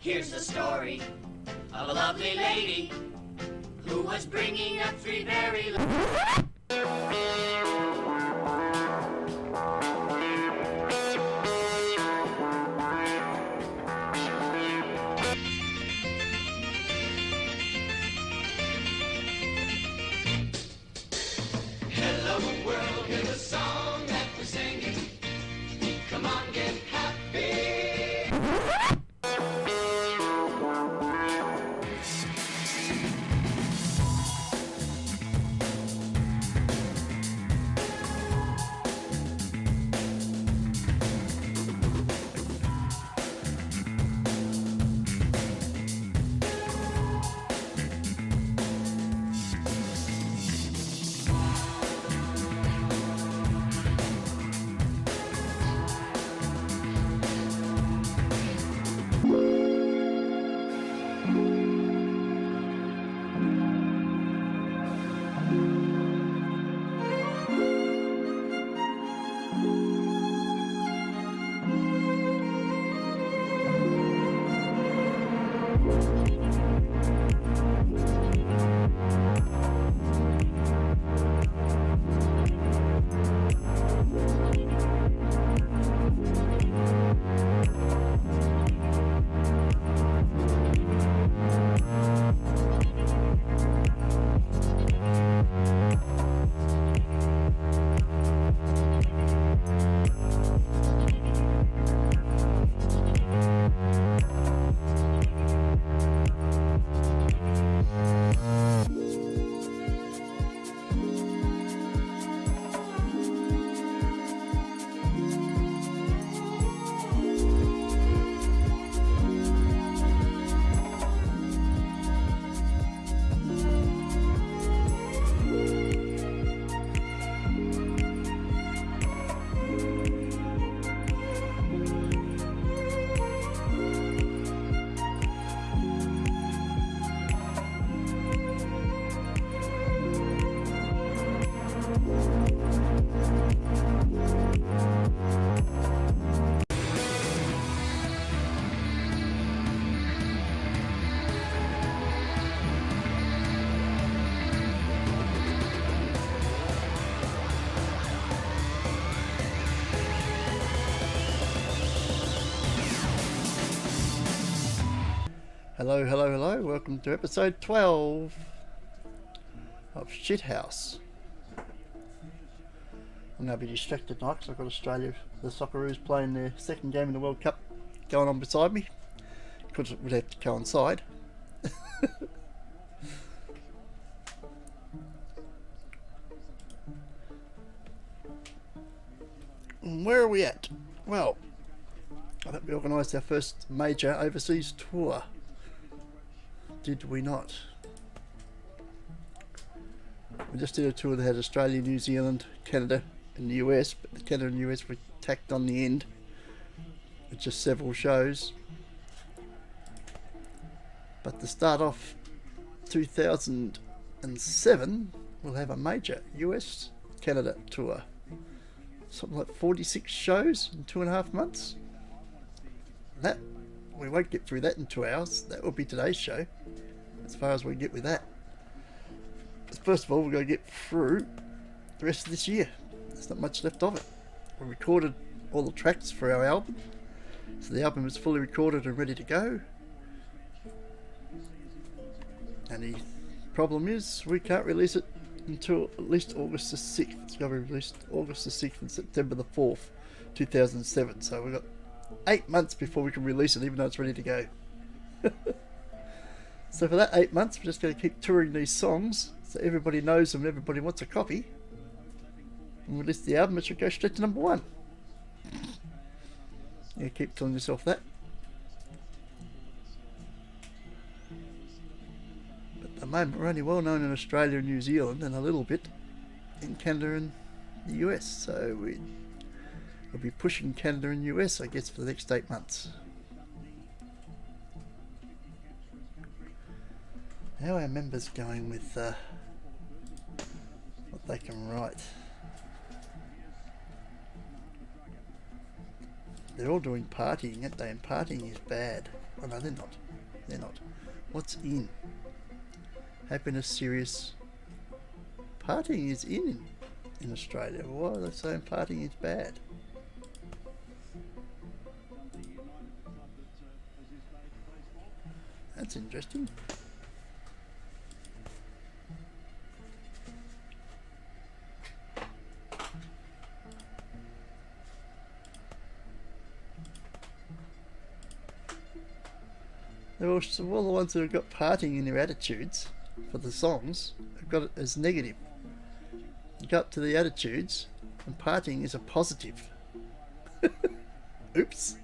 Here's the story of a lovely lady who was bringing up three very Hello world, hear the song that we're singing. Come on, get happy. Hello, hello, hello. Welcome to episode 12 of Schitthouse. I'm going to be distracted tonight because I've got Australia, the Socceroos, playing their second game in the World Cup going on beside me. Because it would have to coincide. Where are we at? Well, I think we organised our first major overseas tour. Did we not? We just did a tour that had Australia, New Zealand, Canada and the US, but the Canada and US were tacked on the end with just several shows. But to start off 2007, we'll have a major US Canada tour. Something like 46 shows in 2.5 months. That we won't get through that in 2 hours. That will be today's show, as far as we get with that. But first of all, we're going to get through the rest of this year. There's not much left of it. We recorded all the tracks for our album, so the album is fully recorded and ready to go. And the problem is we can't release it until at least August the 6th. It's going to be released August the 6th and September the 4th, 2007. So we've got 8 months before we can release it, even though it's ready to go. So for that 8 months, we're just going to keep touring these songs so everybody knows them and everybody wants a copy. And release the album, it should go straight to number 1. You keep telling yourself that. But at the moment, we're only well known in Australia and New Zealand and a little bit in Canada and the US. So we'll be pushing Canada and US, I guess, for the next 8 months. How are our members going with what they can write? They're all doing partying, aren't they? And partying is bad. Oh no, they're not. They're not. What's in? Happiness, serious. Partying is in Australia. Why are they saying partying is bad? That's interesting. They're all the ones that have got partying in their attitudes for the songs have got it as negative. You go up to the attitudes and partying is a positive. Oops.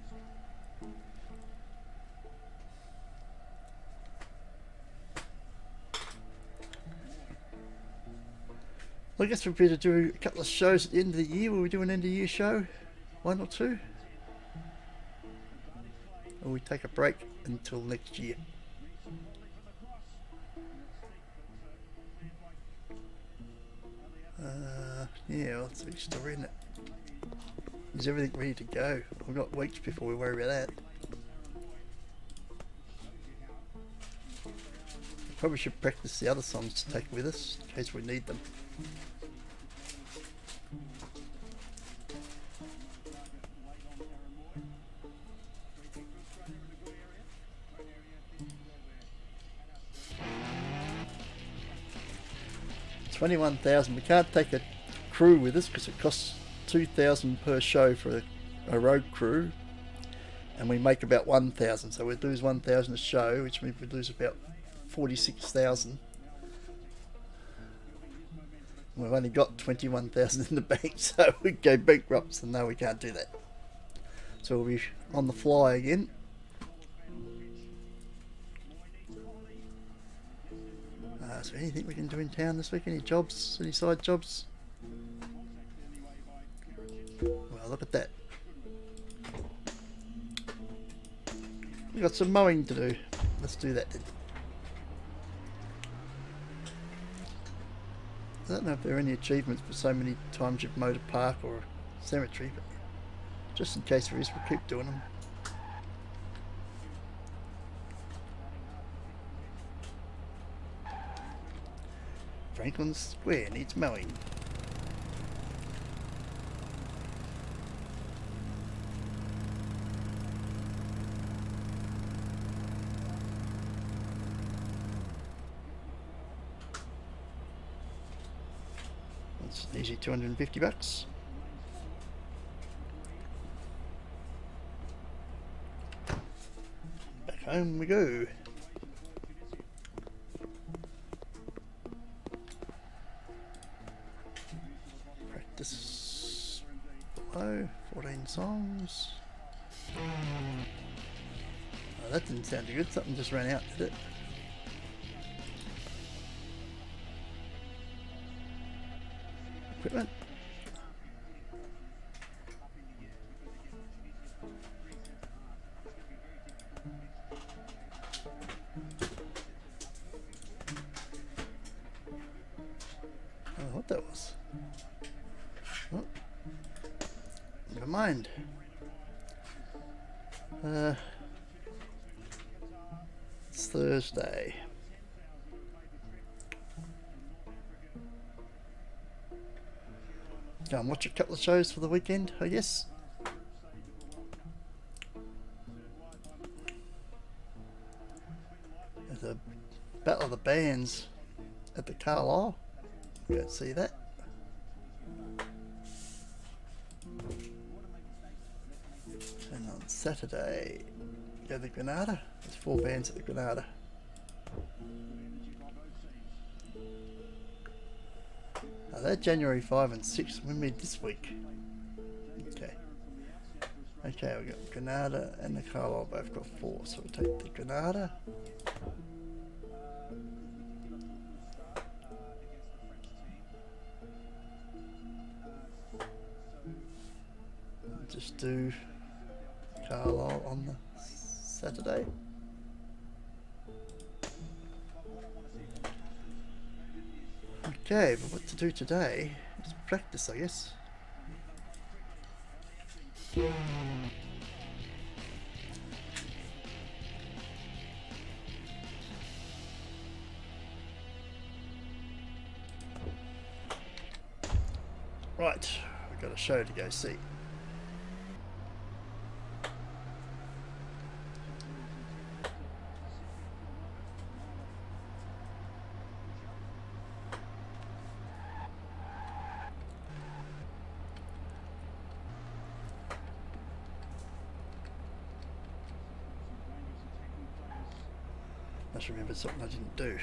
I guess we'd better do a couple of shows at the end of the year. Will we do an end of year show? 1 or 2? Or we take a break until next year? Yeah, well, that's a big story, isn't it? Is everything ready to go? We've got weeks before we worry about that. Probably should practice the other songs to take with us in case we need them. $21,000. We can't take a crew with us because it costs $2,000 per show for a road crew, and we make about $1,000. So we'd lose $1,000 a show, which means we'd lose about $46,000. We've only got $21,000 in the bank, so we'd go bankrupt. So no, we can't do that. So we'll be on the fly again. Is there anything we can do in town this week? Any jobs? Any side jobs? Well, look at that. We've got some mowing to do. Let's do that then. I don't know if there are any achievements for so many times you've mowed a park or a cemetery, but just in case there is, we'll keep doing them. Franklin Square needs mowing. That's an easy $250. Back home we go. Practice below 14 songs. Oh, that didn't sound too good. Something just ran out, did it? Equipment. I don't know what that was. Oh, never mind. It's Thursday. Go and watch a couple of shows for the weekend, I guess. There's a Battle of the Bands at the Carlisle. Go see that. And on Saturday, go to the Granada. There's 4 bands at the Granada. Oh, they're January 5 and 6. We meet this week. Okay. Okay, we've got Granada and the Carlisle both got 4. So we'll take the Granada. Just do Carlisle on the Saturday. Okay, but what to do today is practice, I guess. Right, we've got a show to go see. I just remembered something I didn't do.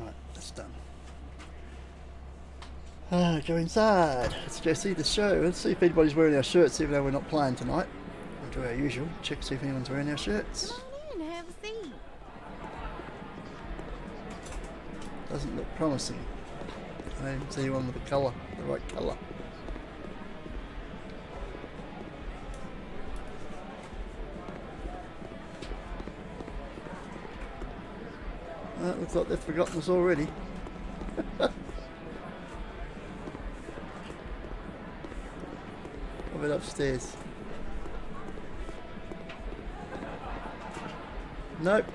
Right, that's done. Go inside. Let's go see the show. Let's see if anybody's wearing our shirts, even though we're not playing tonight. We'll do our usual. Check, see if anyone's wearing our shirts. Come in, have a seat. Doesn't look promising. I don't even see one with the colour, the right colour. It looks like they've forgotten us already. Of it upstairs. Nope.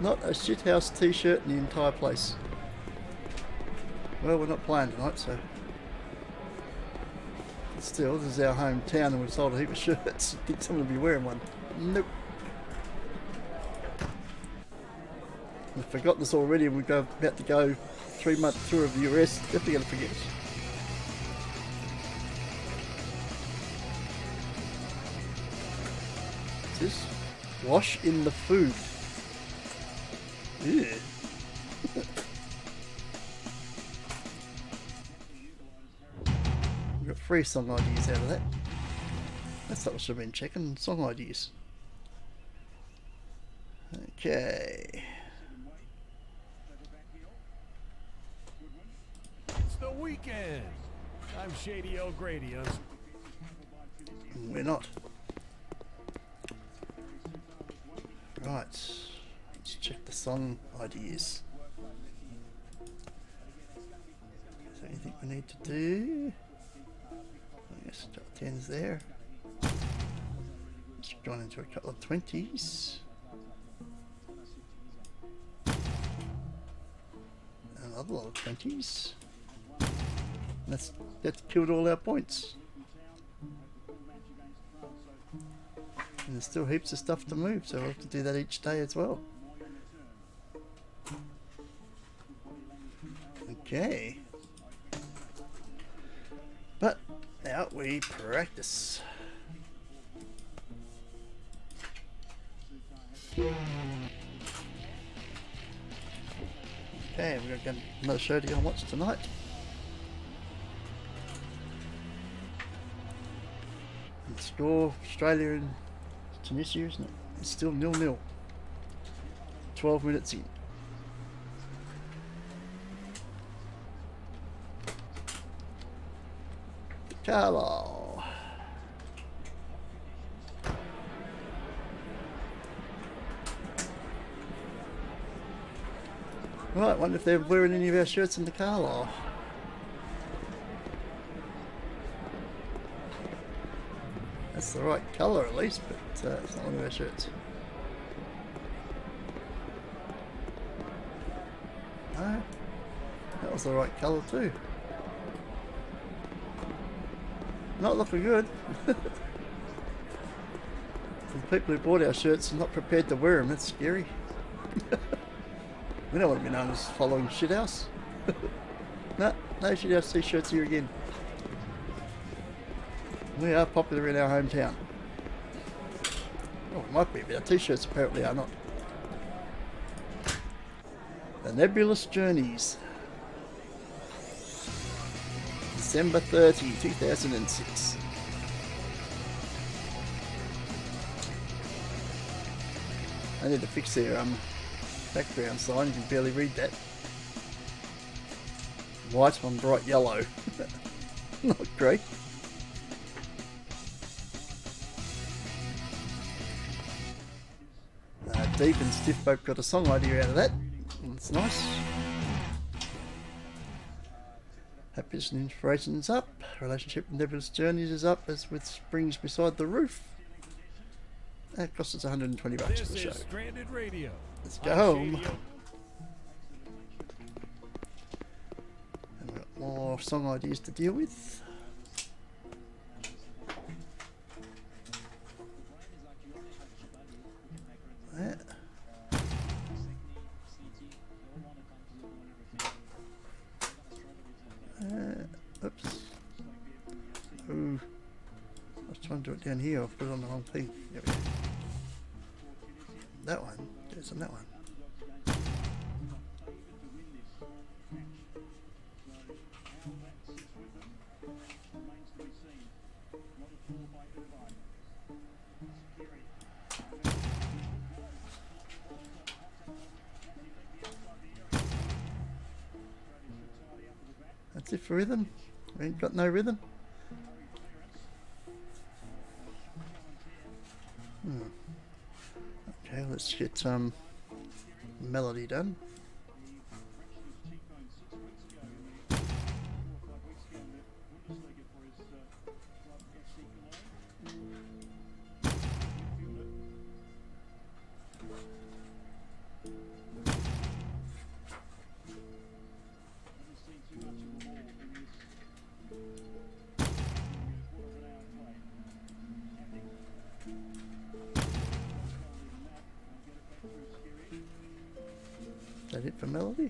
Not a Schitthouse t-shirt in the entire place. Well, we're not playing tonight, so... Still, this is our hometown and we've sold a heap of shirts. I think someone will be wearing one. Nope. We've forgotten this already and we're about to go 3-month tour of the US. Definitely going to forget. What's this? Wash in the food. Ew. We got 3 song ideas out of that. That's what I should have been checking. Song ideas. Okay. It's the weekend. I'm Shady O'Grady. We're not. Right. Let's check the song ideas. Is there anything we need to do? I guess top 10's there. Let's go on into a couple of 20s. Another lot of 20s. That's killed all our points. And there's still heaps of stuff to move, so we'll have to do that each day as well. Okay. But now we practice. Okay, we're going to get another show to go and watch tonight. And score Australia and Tunisia, isn't it? It's still 0-0. 12 minutes in. Carlo. Right, wonder if they're wearing any of our shirts in the Carlisle. That's the right colour at least, but it's not one of our shirts. No, that was the right colour too. Not looking good. For the people who bought our shirts and not prepared to wear them, that's scary. We don't want to be known as following Schitthouse. No Schitthouse t-shirts here again. We are popular in our hometown. Oh, it might be, but our t-shirts apparently are not. The Nebulous Journeys. December 30, 2006. I need to fix their background sign, you can barely read that. White on bright yellow. Not great. Deep and Stiff both got a song idea out of that. That's nice. Happiness and Inspiration's up. Relationship Endeavours Journeys is up, as with Springs Beside the Roof. That cost us $120 for This the show. is Stranded Radio. Let's go I'm home. Shadio. And we've got more song ideas to deal with. That. Oops. Ooh. I was trying to do it down here. I've put it on the wrong thing. There we go. That one goes on that one. That's it for rhythm. We ain't got no rhythm. Okay, let's get melody done. Is that it for melody?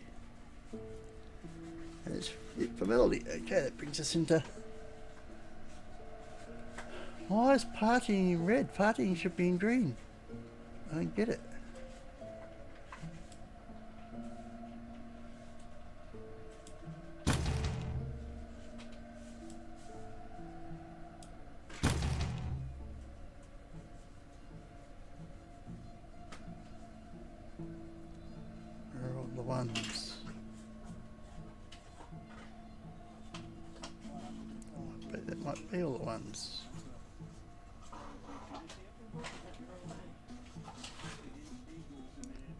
That is it for melody. Okay, that brings us into... Why is partying in red? Partying should be in green. I don't get it. Where are all the ones? That might be all the ones.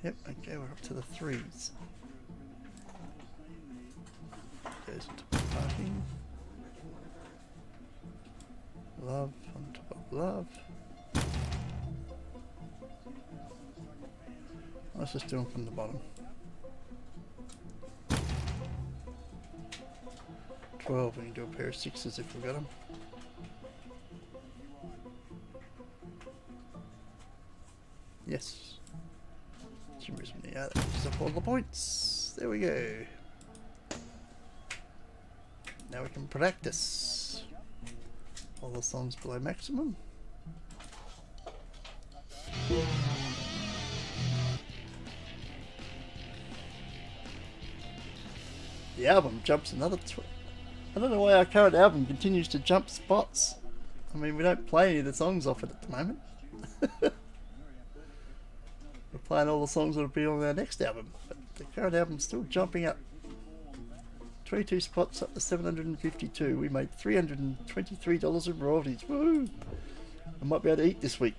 Yep, okay, we're up to the threes. Goes into parting. Love on top of love. Let's just do them from the bottom. 12, we can do a pair of sixes if we've got them. Yes. Yeah, that gives up all the points. There we go. Now we can practice. All the songs below maximum. The album jumps another I don't know why our current album continues to jump spots. I mean, we don't play any of the songs off it at the moment. We're playing all the songs that'll be on our next album, but the current album's still jumping up 22 spots up to 752. We made $323 in royalties. Woo! I might be able to eat this week.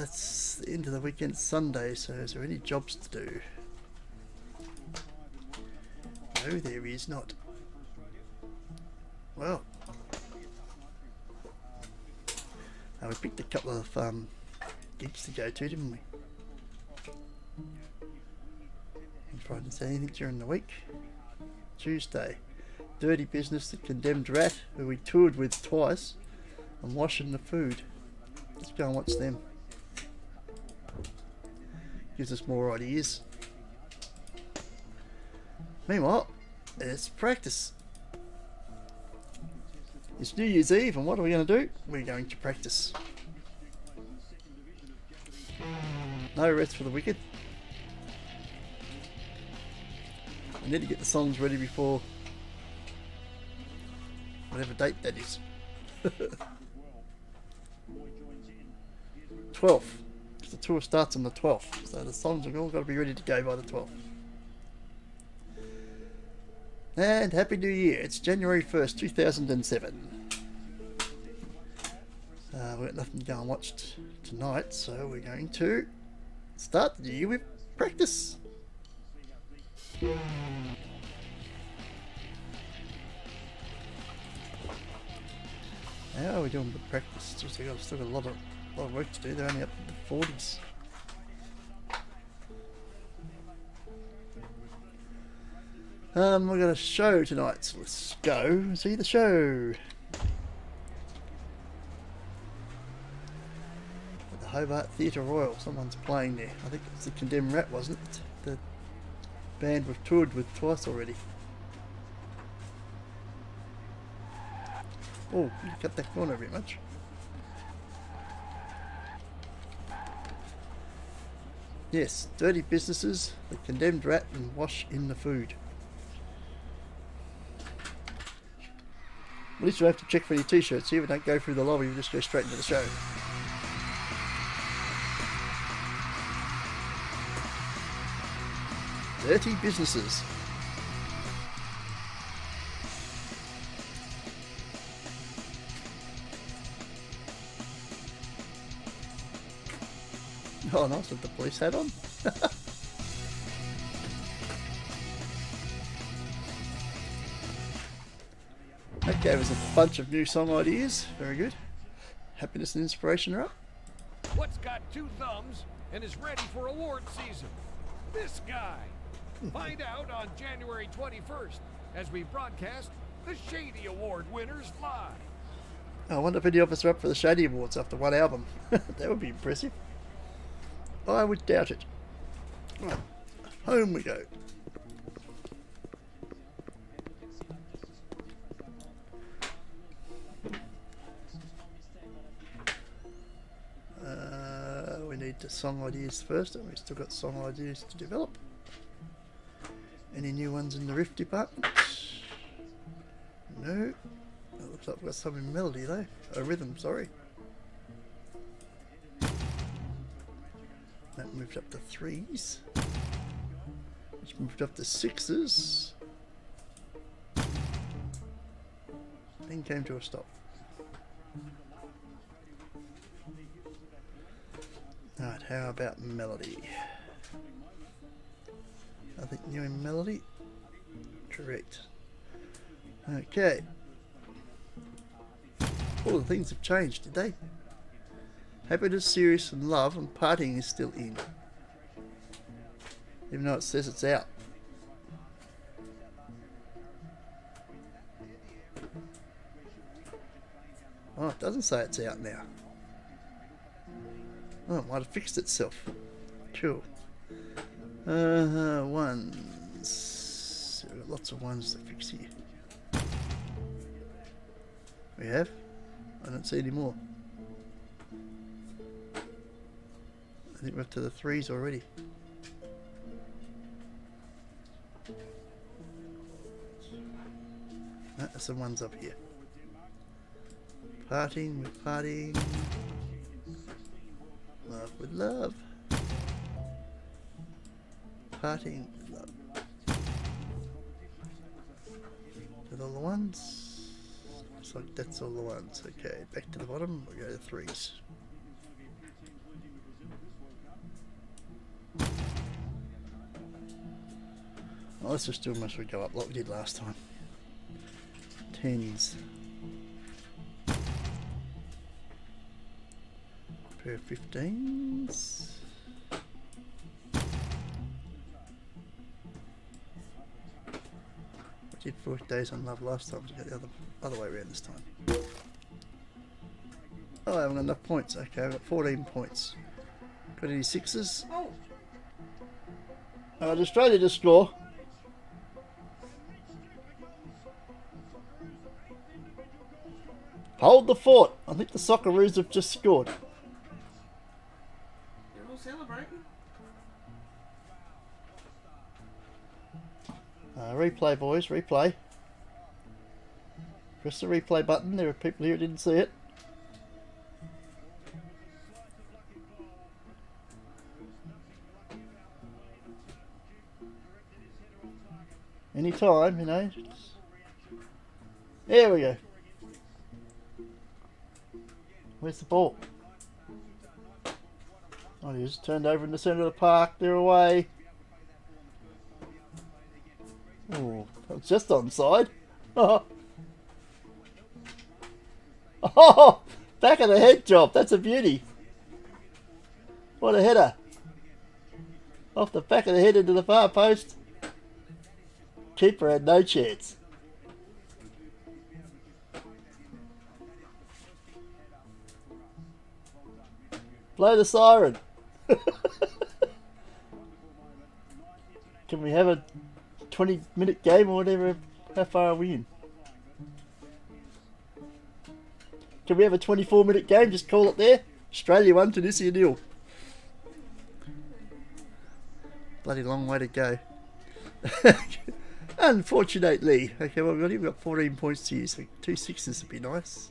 It's the end of the weekend, Sunday, so is there any jobs to do? No, there is not. Well, we picked a couple of gigs to go to, didn't we? And Friday, didn't say anything during the week. Tuesday, Dirty Business, The Condemned Rat, who we toured with twice, and Washing the Food. Let's go and watch them. Gives us more ideas. Meanwhile, it's practice. It's New Year's Eve, and what are we going to do? We're going to practice. No rest for the wicked. We need to get the songs ready before whatever date that is. 12th. The tour starts on the 12th, so the songs have all got to be ready to go by the 12th. And Happy New Year. It's January 1st, 2007. We've got nothing to go and watch tonight, so we're going to start the year with practice. How are we doing with practice? Just still got a lot of work to do. They're only up to the 40s. We've got a show tonight, so let's go and see the show. At the Hobart Theatre Royal, someone's playing there. I think it's the Condemned Rat, wasn't it? The band we've toured with twice already. Oh, you cut that corner a bit much. Yes, dirty businesses, the Condemned Rat, and wash in the food. At least you have to check for your t-shirts here, but don't go through the lobby, you just go straight into the show. Dirty businesses. Oh, nice with the police hat on. That gave us a bunch of new song ideas. Very good. Happiness and inspiration are up. What's got 2 thumbs and is ready for award season? This guy. Find out on January 21st as we broadcast the Shady Award winners live. I wonder if any of us are up for the Shady Awards after one album. That would be impressive. I would doubt it. Right, home we go. We need the song ideas first, and we've still got song ideas to develop. Any new ones in the riff department? No. It looks like we've got some in melody though. Rhythm, sorry. That moved up to 3s. Which moved up to 6s. Then came to a stop. Alright, how about melody? Nothing new in melody? Correct. Okay. All the things have changed, did they? Happiness, serious and love and partying is still in. Even though it says it's out. Oh, it doesn't say it's out now. Oh, it might have fixed itself. Cool. Ones. We've got lots of ones to fix here. We have? I don't see any more. I think we're up to the 3s already. There's some ones up here. Parting with parting. Love with love. Parting with love. Is that all the ones? Looks like that's all the ones. Okay, back to the bottom. We'll go to 3s. Well, let's just do them as we go up like we did last time. 10s. Pair of 15s. We did 4 days on love last time, so we got the other way around this time. Oh, I haven't got enough points. Okay, I've got 14 points. Got any 6s? Australia to score. Hold the fort. I think the Socceroos have just scored. They're all celebrating. Replay, boys. Replay. Press the replay button. There are people here who didn't see it. Anytime, you know. There we go. Where's the ball? Oh, it is. Turned over in the centre of the park. They're away. Oh, that was just onside. Oh, back of the head job. That's a beauty. What a header. Off the back of the head into the far post. Keeper had no chance. Blow the siren. Can we have a 20-minute game or whatever? How far are we in? Can we have a 24-minute game? Just call it there. Australia 1, Tunisia 0. Bloody long way to go. Unfortunately. Okay, well, we've got 14 points to use. So 2 sixes would be nice.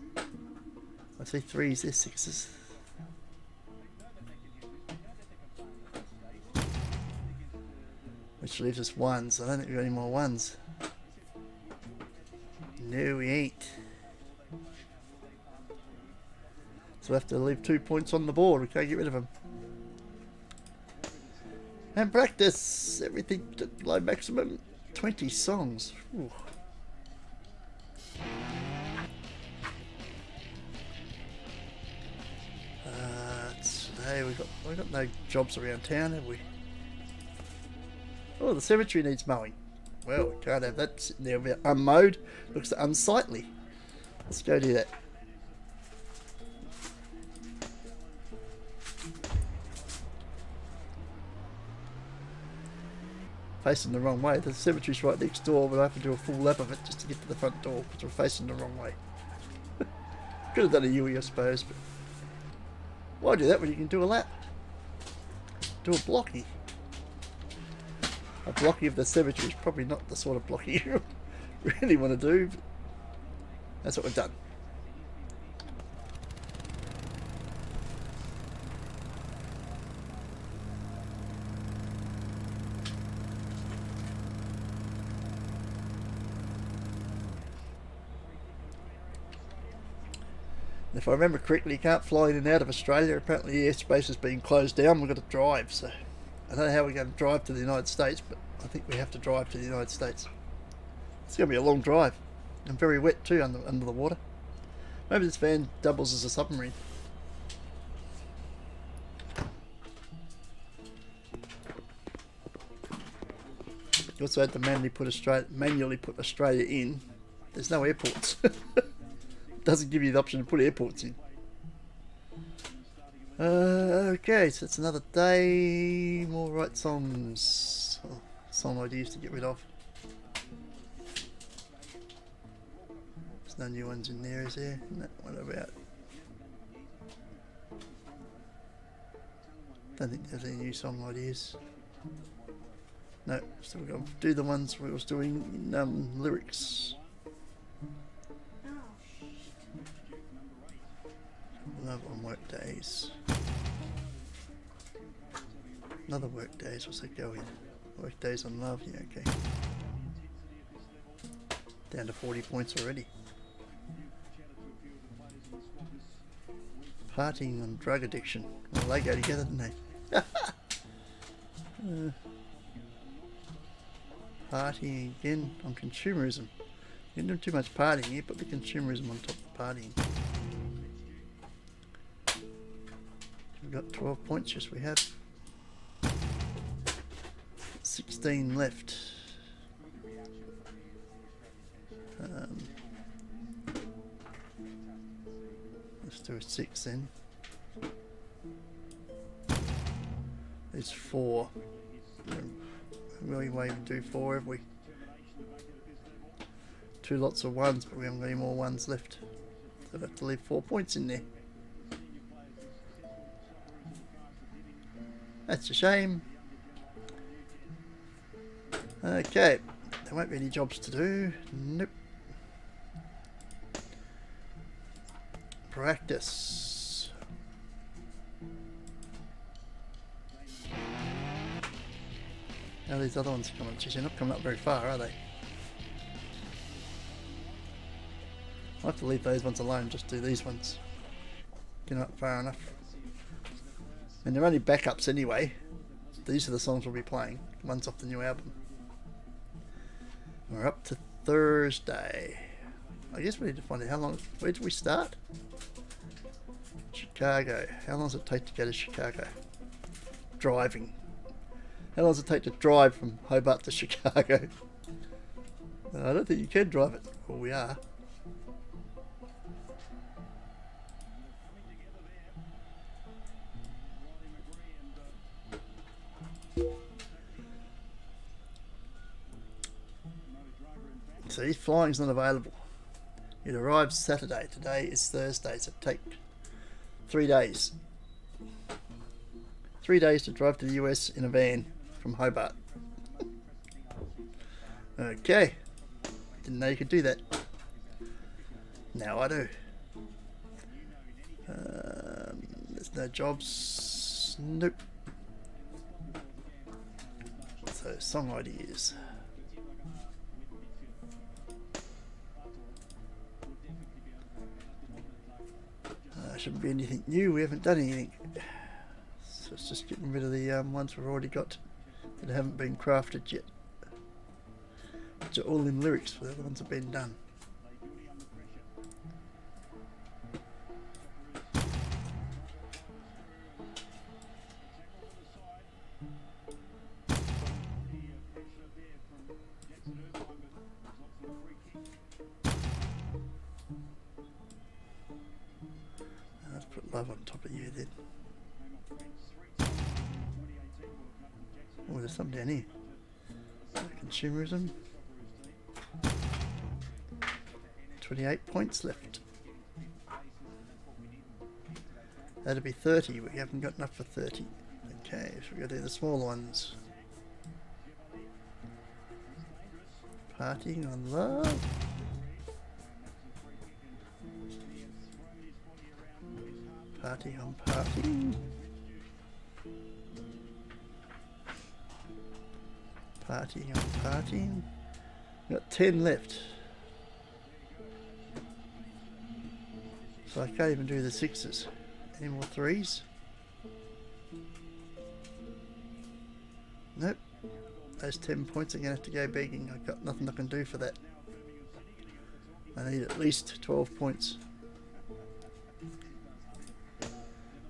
I see 3s, there's 6s. Which leaves us 1s. I don't think we've got any more 1s. No, we ain't. So we have to leave 2 points on the board. We can't get rid of them. And practice everything to low maximum. 20 songs. Ooh. Today we've got no jobs around town, have we? Oh, the cemetery needs mowing. Well, we can't have that sitting there unmowed. Looks unsightly. Let's go do that. Facing the wrong way. The cemetery's right next door, but I have to do a full lap of it just to get to the front door because we're facing the wrong way. Could have done a U-E, I suppose, but why do that when you can do a lap? Do a blocky. A blocky of the cemetery is probably not the sort of blocky you really want to do, but that's what we've done. If I remember correctly, you can't fly in and out of Australia. Apparently the airspace has been closed down. We've got to drive, so I don't know how we're going to drive to the United States, but I think we have to drive to the United States. It's going to be a long drive and very wet too under the water. Maybe this van doubles as a submarine. You also had to manually put Australia in. There's no airports. Doesn't give you the option to put airports in. Okay, so it's another day. More right songs. Oh, song ideas to get rid of. There's no new ones in there, is there? No, what about? Don't think there's any new song ideas. No, still got to do the ones we was doing in lyrics. Love on work days. Another work days, what's that going? Work days on love, yeah, okay. Down to 40 points already. Partying on drug addiction. Well, they go together, don't they? Partying again on consumerism. You're doing too much partying here, put the consumerism on top of partying. We've got 12 points, yes we have. 16 left. Let's do a 6 then. There's 4. We won't even do 4, have we? 2 lots of 1s, but we haven't got any more 1s left. So we'll have to leave 4 points in there. That's a shame. Okay, there won't be any jobs to do. Nope. Practice. Now these other ones are coming. Geez, they're not coming up very far, are they? I'll have to leave those ones alone, just do these ones. Get them up far enough. And they're only backups anyway. These are the songs we'll be playing. One's off the new album. We're up to Thursday. I guess we need to find out how long. Where did we start? Chicago. How long does it take to go to Chicago? Driving. How long does it take to drive from Hobart to Chicago? I don't think you can drive it. Well, we are. See, flying's not available. It arrives Saturday. Today is Thursday, so it take 3 days. 3 days to drive to the US in a van from Hobart. Okay. Didn't know you could do that. Now I do. There's no jobs. Nope. So, song ideas. Shouldn't be anything new. We haven't done anything. So it's just getting rid of the ones we've already got that haven't been crafted yet. Which are all in lyrics, for the other ones have been done. Let's put love on top of you then. Oh, there's some down here. Consumerism. 28 points left. That'll be 30. We haven't got enough for 30. Okay, so we've got to do the smaller ones. Partying on love. Party on party. Party on party. Got 10 left. So I can't even do the sixes. Any more threes? Nope. Those 10 points are going to have to go begging. I've got nothing I can do for that. I need at least 12 points.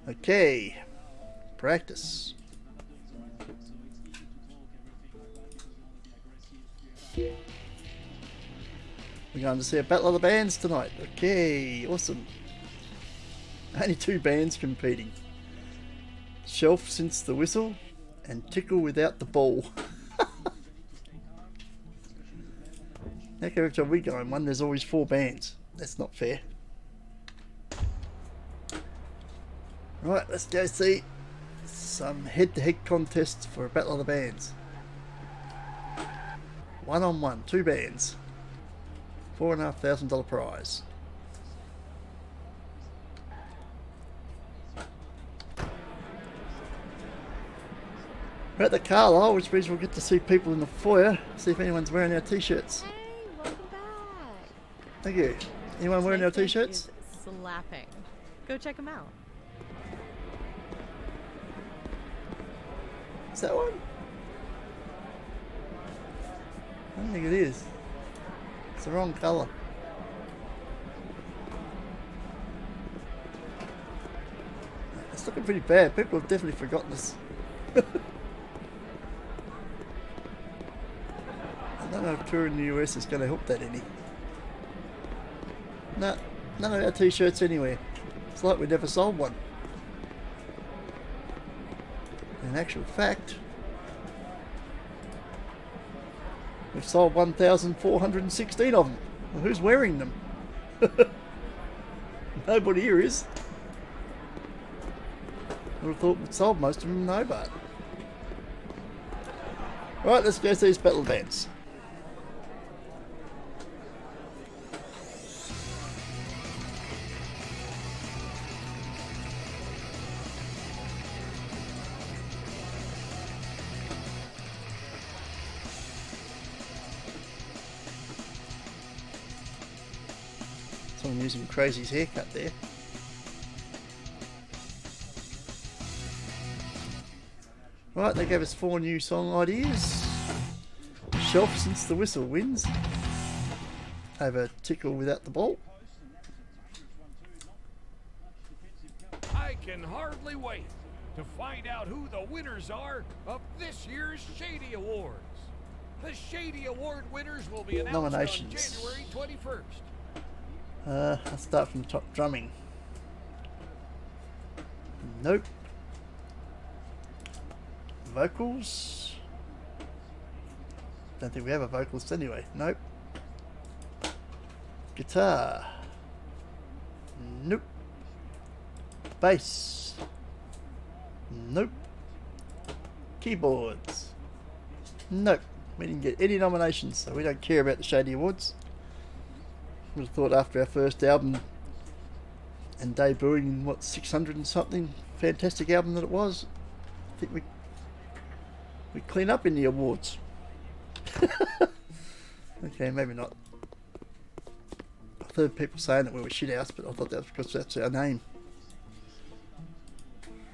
Okay. Practice. We're going to see a battle of the bands tonight. Okay, awesome. Only 2 bands competing. Shelf Since the Whistle and Tickle Without the Ball. How come every time we go in one there's always 4 bands? That's not fair. Right, let's go see some head-to-head contests for a battle of the bands. 1-on-1, 2 bands. $4,500 prize. We're at the Carlisle, which means we'll get to see people in the foyer, see if anyone's wearing our t-shirts. Hey, welcome back. Thank you. Anyone wearing our t-shirts? Slapping. Go check them out. Is that one? I don't think it is. It's the wrong colour. It's looking pretty bad. People have definitely forgotten this. I don't know if touring the US is going to help that any. No, none of our t-shirts anywhere. It's like we never sold one. In actual fact, we've sold 1,416 of them. Well, who's wearing them? Nobody here is. I would have thought we'd sold most of them in Hobart. Right, let's go see these battle bands. Someone using Crazy's haircut there. Right, they gave us 4 new song ideas. shelf since the whistle wins over Tickle without the ball. I can hardly wait to find out who the winners are of this year's Shady Awards. The Shady Award winners will be announced Nominations. on January 21st. I'll start from the top. Drumming. Nope. Vocals. Don't think we have a vocalist anyway. Nope. Guitar. Nope. Bass. Nope. Keyboards. Nope. We didn't get any nominations, so we don't care about the Shady Awards. Would have thought after our first album and debuting in what, 600 and something, fantastic album that it was, I think we clean up in the awards. Okay, maybe not. I've heard people saying that we were Shithouse, but I thought that was because that's our name.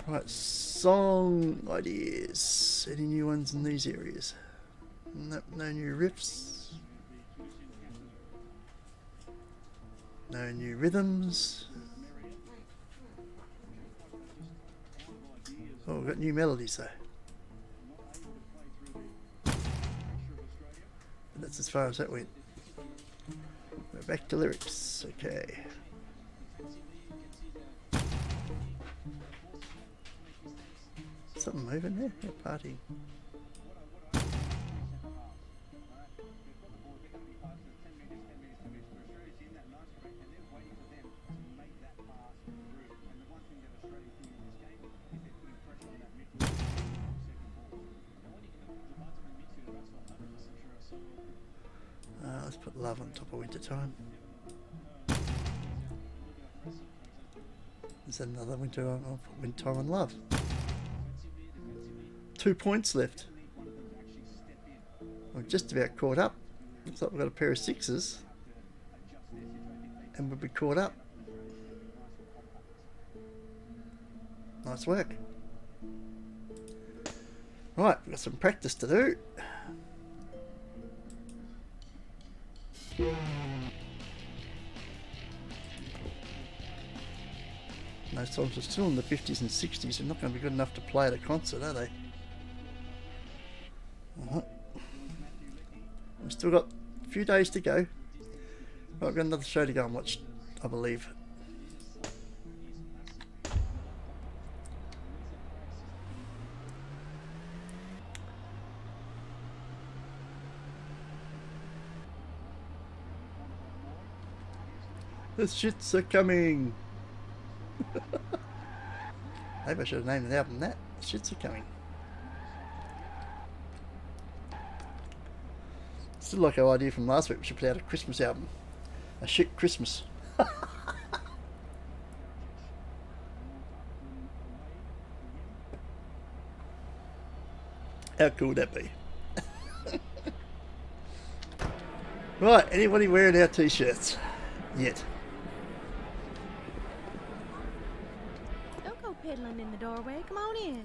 Right, song ideas. Any new ones in these areas? Nope, no new riffs. No new rhythms. Oh, we've got new melodies though. But that's as far as that went. We're back to lyrics. Okay. Something moving there? Yeah, party. Let's put Love on top of Winter Time. Is that another Winter Time? I'll put Winter Time on Love. 2 points left. We're just about caught up. Looks like we've got a pair of sixes. And we'll be caught up. Nice work. Right, we've got some practice to do. Those songs are still in the 50s and 60s. They're not going to be good enough to play at a concert, are they? We've still got a few days to go. I've got another show to go and watch, I believe. The Schitts are coming. Maybe I should have named the album that. The Schitts are coming. Still like our idea from last week. We should put out a Christmas album. A Schitt Christmas. How cool would that be? Right, anybody wearing our t-shirts yet? Don't go piddling in the doorway. Come on in.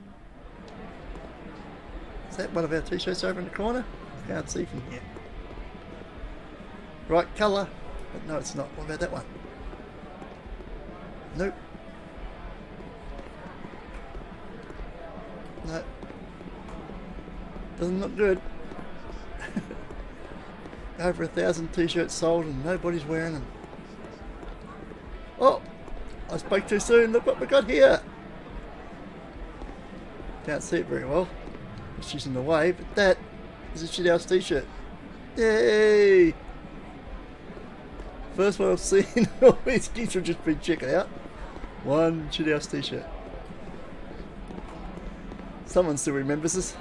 Is that one of our t-shirts over in the corner? Can't see from here. Right colour. But no, it's not. What about that one? Nope. No. Doesn't look good. Over 1,000 t-shirts sold and nobody's wearing them. Oh! I spoke too soon. Look what we got here. Can't see it very well. She's in the way, but that is a Schitthouse t-shirt. Yay! First one I've seen. All these kids have just been checking out. One Schitthouse t-shirt. Someone still remembers us.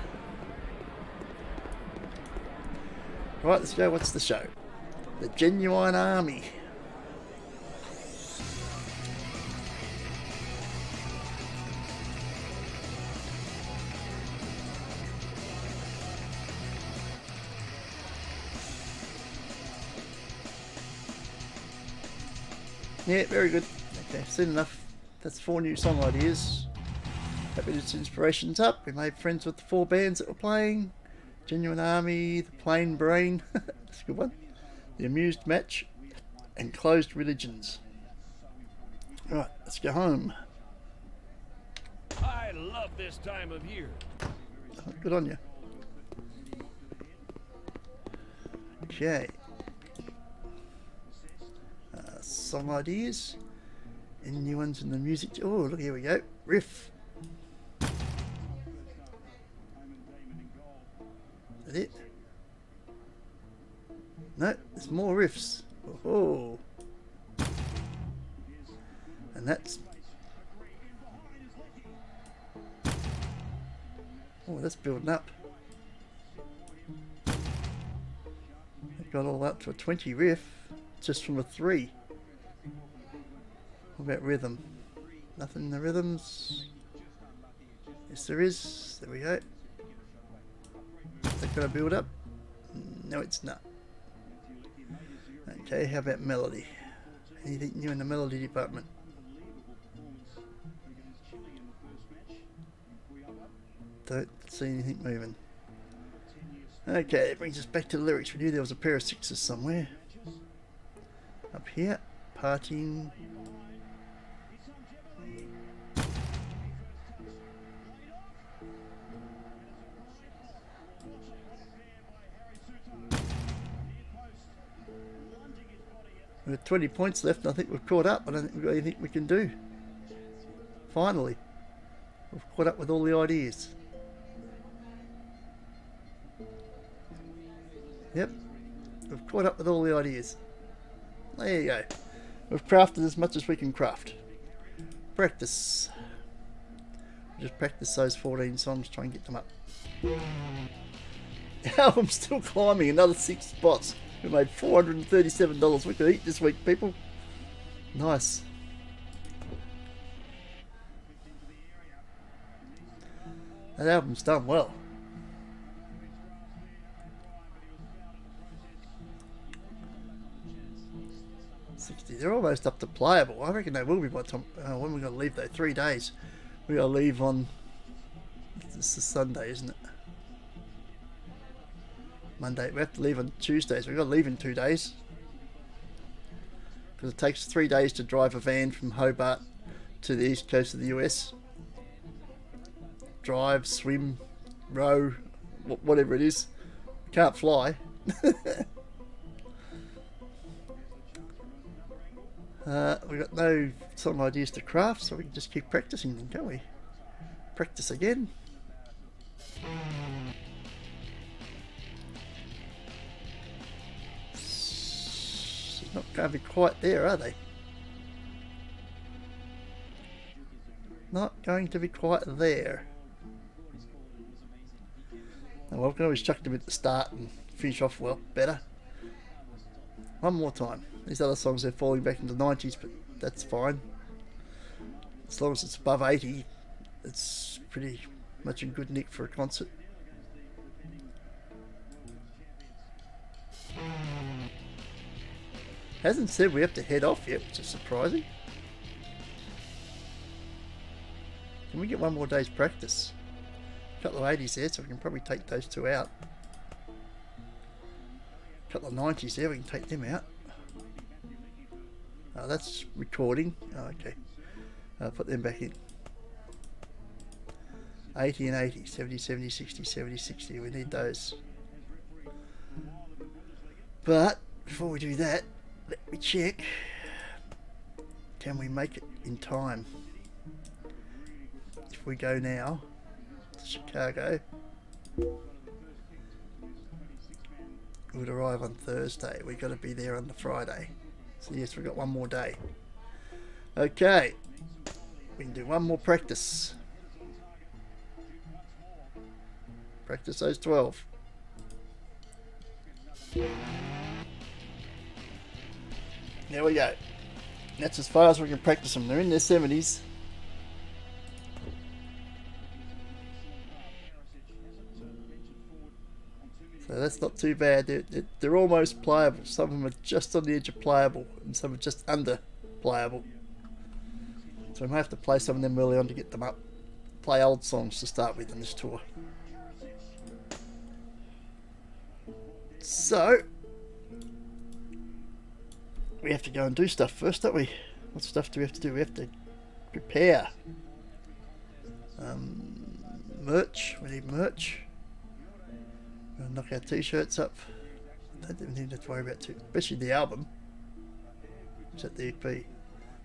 Right, let's go. What's the show? The Genuine Army. Yeah, very good. Okay, seen enough. That's 4 new song ideas. Happy this inspiration's up. We made friends with the 4 bands that were playing. Genuine Army, The Plain Brain, that's a good one. The Amused Match, and Closed Religions. Right, let's go home. I love this time of year. Good on you. Okay. Song ideas. Any new ones in the music? Oh, look, here we go. Riff. Is that it? No, there's more riffs. Oh. And that's... Oh, that's building up. It got all up to a 20 riff just from a 3. What about rhythm? Nothing in the rhythms. Yes, there is. There we go. Is that going to build up? No, it's not. Okay, how about melody? Anything new in the melody department? Don't see anything moving. Okay, it brings us back to the lyrics. We knew there was a pair of 6s somewhere. Up here, partying. We've got 20 points left and I think we've caught up. I don't think we've got anything we can do. Finally. We've caught up with all the ideas. Yep. We've caught up with all the ideas. There you go. We've crafted as much as we can craft. Practice. Just practice those 14 songs, try and get them up. The album's still climbing, another 6 spots. We made $437 we could eat this week, people. Nice. That album's done well. They're almost up to playable. I reckon they will be by the time. When we're going to leave though? 3 days. We're going to leave on. This is Sunday, isn't it? Monday. We have to leave on Tuesdays. We've got to leave in 2 days. Because it takes 3 days to drive a van from Hobart to the east coast of the US. Drive, swim, row, whatever it is. Can't fly. We've got no song ideas to craft, so we can just keep practicing them, can't we? Practice again. It's not going to be quite there, are they? Not going to be quite there. Oh, well, we can always chuck them at the start and finish off well, better. One more time. These other songs, they're falling back into the 90s, but that's fine. As long as it's above 80, it's pretty much in good nick for a concert. Hasn't said we have to head off yet, which is surprising. Can we get one more day's practice? A couple of 80s there, so we can probably take those 2 out. A couple of 90s there, we can take them out. Oh, that's recording. Oh, okay. I'll put them back in. 80 and 80. 70, 70, 60, 70, 60. We need those. But before we do that, let me check. Can we make it in time? If we go now to Chicago, we would arrive on Thursday. We've got to be there on the Friday. So yes, we've got one more day. Okay. We can do one more practice. Practice those 12. There we go. That's as far as we can practice them. They're in their 70s. So that's not too bad. They're almost playable. Some of them are just on the edge of playable, and some are just under playable. So we might have to play some of them early on to get them up. Play old songs to start with in this tour. So we have to go and do stuff first, don't we? What stuff do we have to do? We have to prepare. Merch. We need merch. We're gonna knock our t-shirts up. Don't even need to worry about too, especially the album. Is that the EP? We've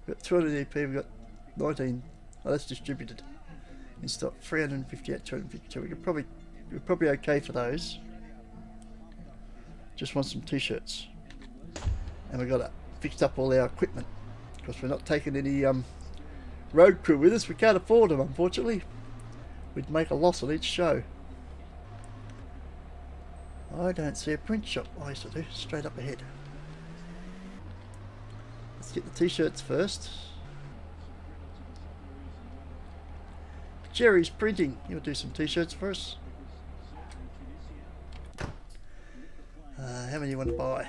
got 200 EP. We've got 19. Oh, that's distributed. In stock, 358, 252. We're probably okay for those. Just want some t-shirts, and we've got to fix up all our equipment because we're not taking any road crew with us. We can't afford them, unfortunately. We'd make a loss on each show. I don't see a print shop. I used to do straight up ahead. Let's get the t-shirts first. Jerry's Printing. You'll do some t-shirts for us. How many you want to buy?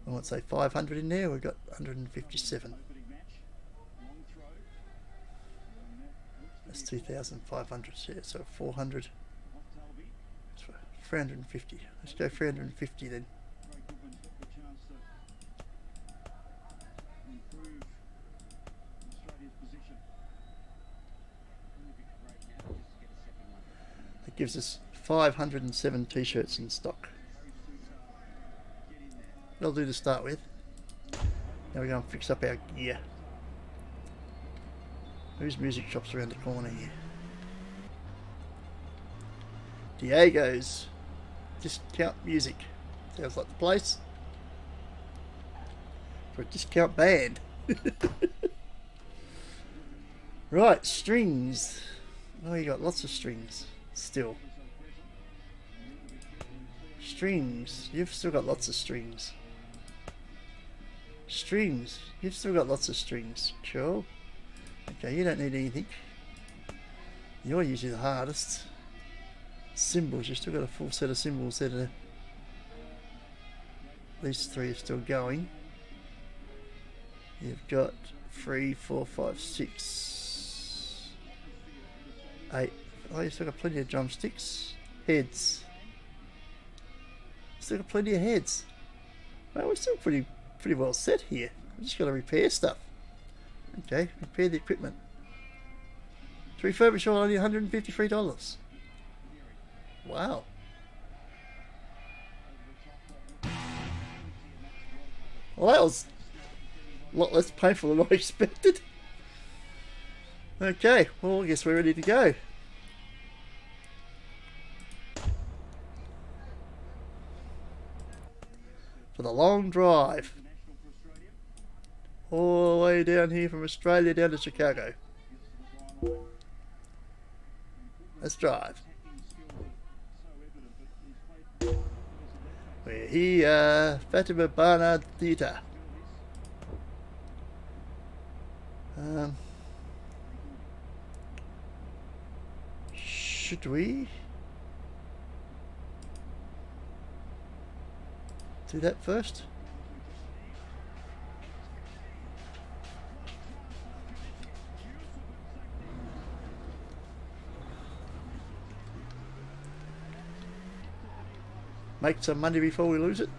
I want to say 500 in there. We've got 157. That's 2,500. Yeah, so 400. 350. Let's go 350 then. That gives us 507 t-shirts in stock. That'll do to start with. Now we're going to fix up our gear. Whose music shop's around the corner here? Diego's Discount Music. Sounds like the place for a discount band. Right, strings. Oh, you got lots of strings still. Strings. You've still got lots of strings. Strings. You've still got lots of strings. Cool. Okay, you don't need anything. You're usually the hardest. Cymbals. You've still got a full set of cymbals that are... These three are still going. You've got 3, 4, 5, 6, 8. Oh, you've still got plenty of drumsticks. Heads. Still got plenty of heads. Well, we're still pretty well set here. We just got to repair stuff. Okay, repair the equipment. To refurbish all only $153. Wow. Well, that was a lot less painful than I expected. Okay, well, I guess we're ready to go. For the long drive. All the way down here from Australia down to Chicago. Let's drive. We're here, Fatima Barnard Theatre. Should we do that first? Make some money before we lose it.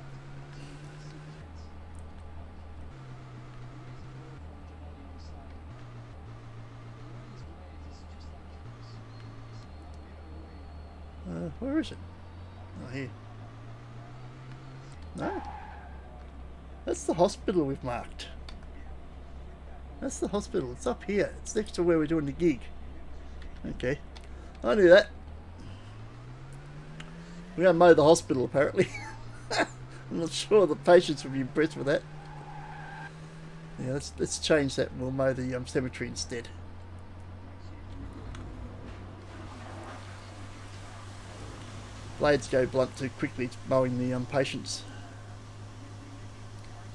Where is it? Oh, here. No. That's the hospital we've marked. That's the hospital. It's up here. It's next to where we're doing the gig. Okay. I knew that. We're going to mow the hospital, apparently. I'm not sure the patients would be impressed with that. Yeah, let's change that and we'll mow the cemetery instead. Blades go blunt too quickly mowing the patients.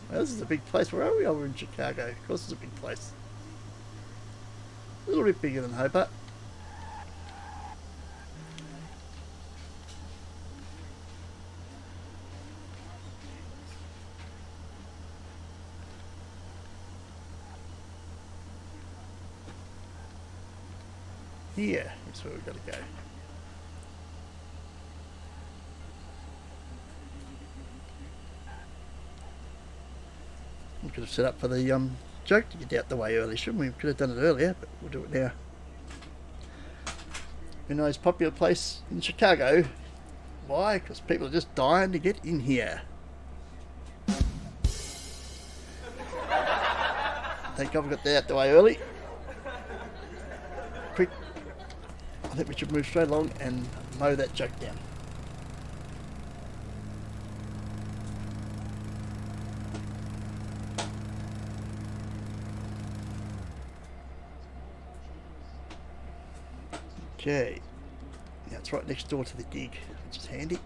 Well, this is a big place. Where are we? Oh, we're in Chicago. Of course it's a big place. A little bit bigger than Hobart. Here is where we've got to go. could have set up for the joke to get out the way early, shouldn't we? We could have done it earlier, but we'll do it now. You know, it's a popular place in Chicago. Why? Because people are just dying to get in here. Thank God we got that out the way early. Quick. I think we should move straight along and mow that joke down. Okay. Now it's right next door to the gig, which is handy.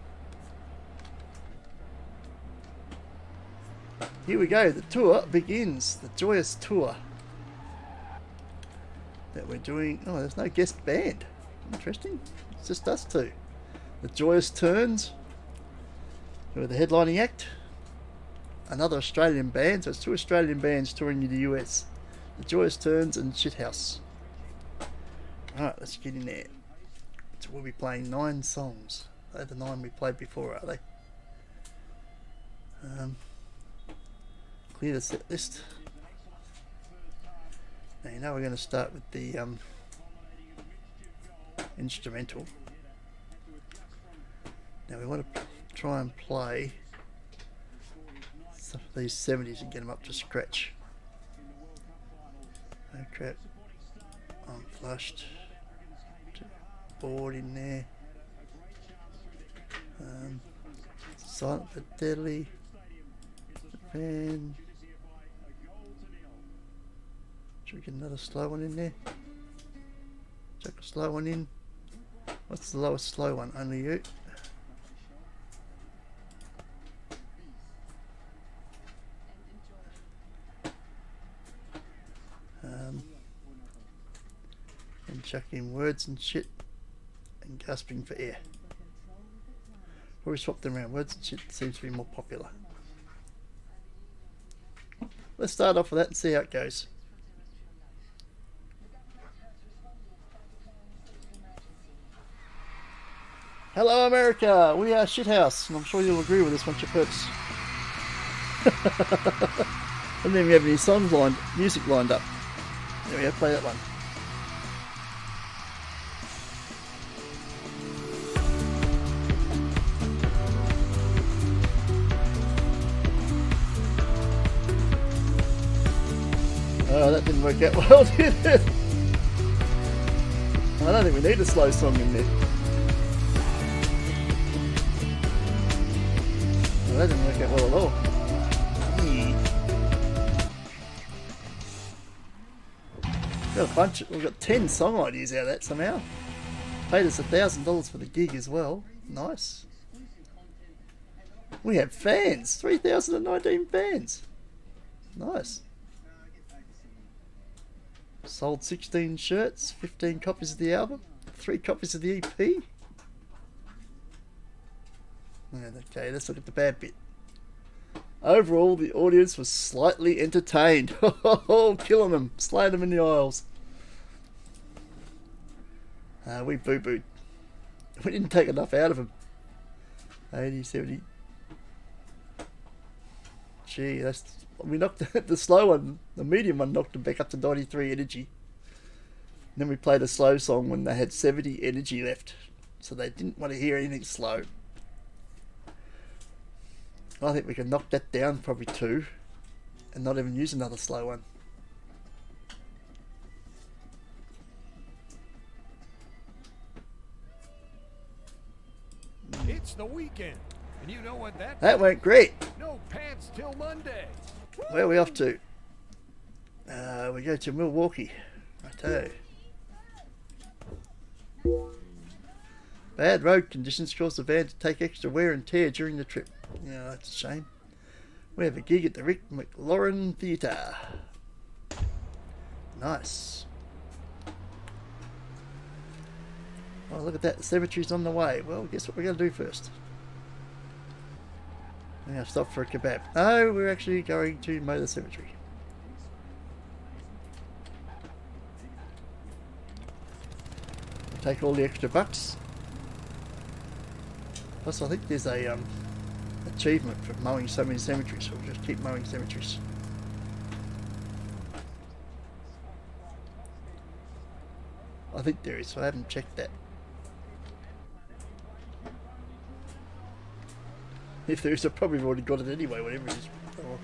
Here we go, the tour begins. The joyous tour that we're doing. Oh, there's no guest band. Interesting. It's just us two. The Joyous Turns, who are the headlining act. Another Australian band, so it's 2 Australian bands touring in the US. The Joyous Turns and Schitthouse. Alright, let's get in there. So we'll be playing 9 songs. They're the 9 we played before, are they? Clear the set list. Now you know we're going to start with the instrumental. Now we want to try and play some of these 70s and get them up to scratch. Oh crap, I'm flushed. Board in there. Silent but deadly. Japan. Should we get another slow one in there? Chuck a slow one in. What's the lowest slow one? Only You. And chuck in Words and Shit and Gasping for Air. Or we swap them around. Words and Shit seems to be more popular. Let's start off with that and see how it goes. Hello America, we are Schitthouse, and I'm sure you'll agree with this once you've heard us. And then we have any music lined up. There we go, play that one. Oh, that didn't work out well, did it? I don't think we need a slow song in there. Oh, that didn't work out well at all. Got a bunch. We've got 10 song ideas out of that somehow. Paid us $1,000 for the gig as well. Nice. We have fans. 3,019 fans. Nice. Sold 16 shirts, 15 copies of the album, 3 copies of the EP. Okay, let's look at the bad bit. Overall, the audience was slightly entertained. Oh, killing them, slaying them in the aisles. We boo-booed. We didn't take enough out of them. 80, 70. Gee, we knocked the slow one, the medium one knocked them back up to 93 energy. And then we played a slow song when they had 70 energy left. So they didn't want to hear anything slow. I think we can knock that down probably 2 and not even use another slow one. It's the weekend, and you know what that That went great. No pants till Monday. Where are we off to? We go to Milwaukee. Righto. Bad road conditions caused the van to take extra wear and tear during the trip. Yeah, that's a shame. We have a gig at the Rick McLaurin Theatre. Nice. Oh, look at that. The cemetery's on the way. Well, guess what we're going to do first? We're going to stop for a kebab. No, we're actually going to mow the cemetery. We'll take all the extra bucks. Plus, I think there's a achievement for mowing so many cemeteries, so we'll just keep mowing cemeteries. I think there is, so I haven't checked that. If there is, I've probably already got it anyway, whatever it is. Oh.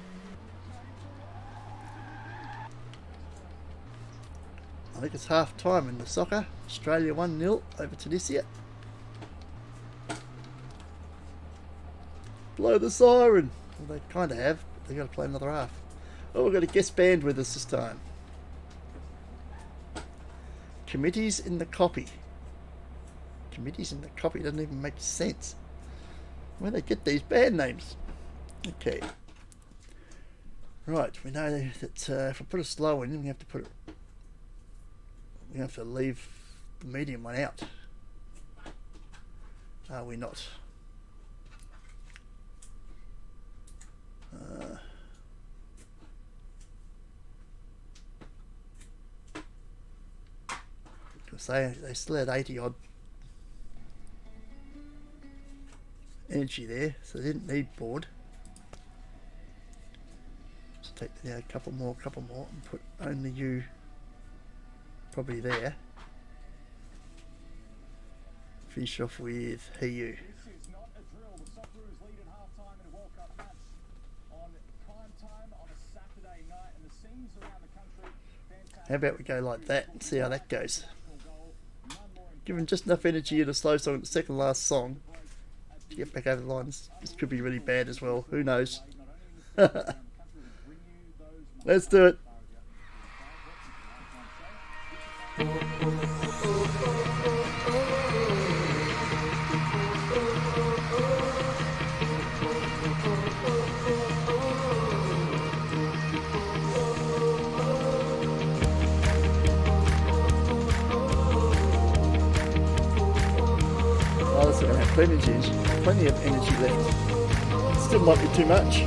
I think it's half time in the soccer. Australia 1-0 over Tunisia. Blow the siren! Well, they kind of have. They've got to play another half. Oh, we've got a guest band with us this time. Committees in the copy. Committees in the copy doesn't even make sense. Where they get these band names? Okay. Right, we know that if I put a slow in, we have to put it. We have to leave the medium one out. Are we not? Because they still had 80 odd energy there, so they didn't need board. Just take a couple more, and put only you probably there. Finish off with Hey You. How about we go like that and see how that goes? Given just enough energy in a slow song, the second last song, to get back over the line. This could be really bad as well. Who knows? Let's do it. Oh, this is going to have plenty of energy left. Still might be too much.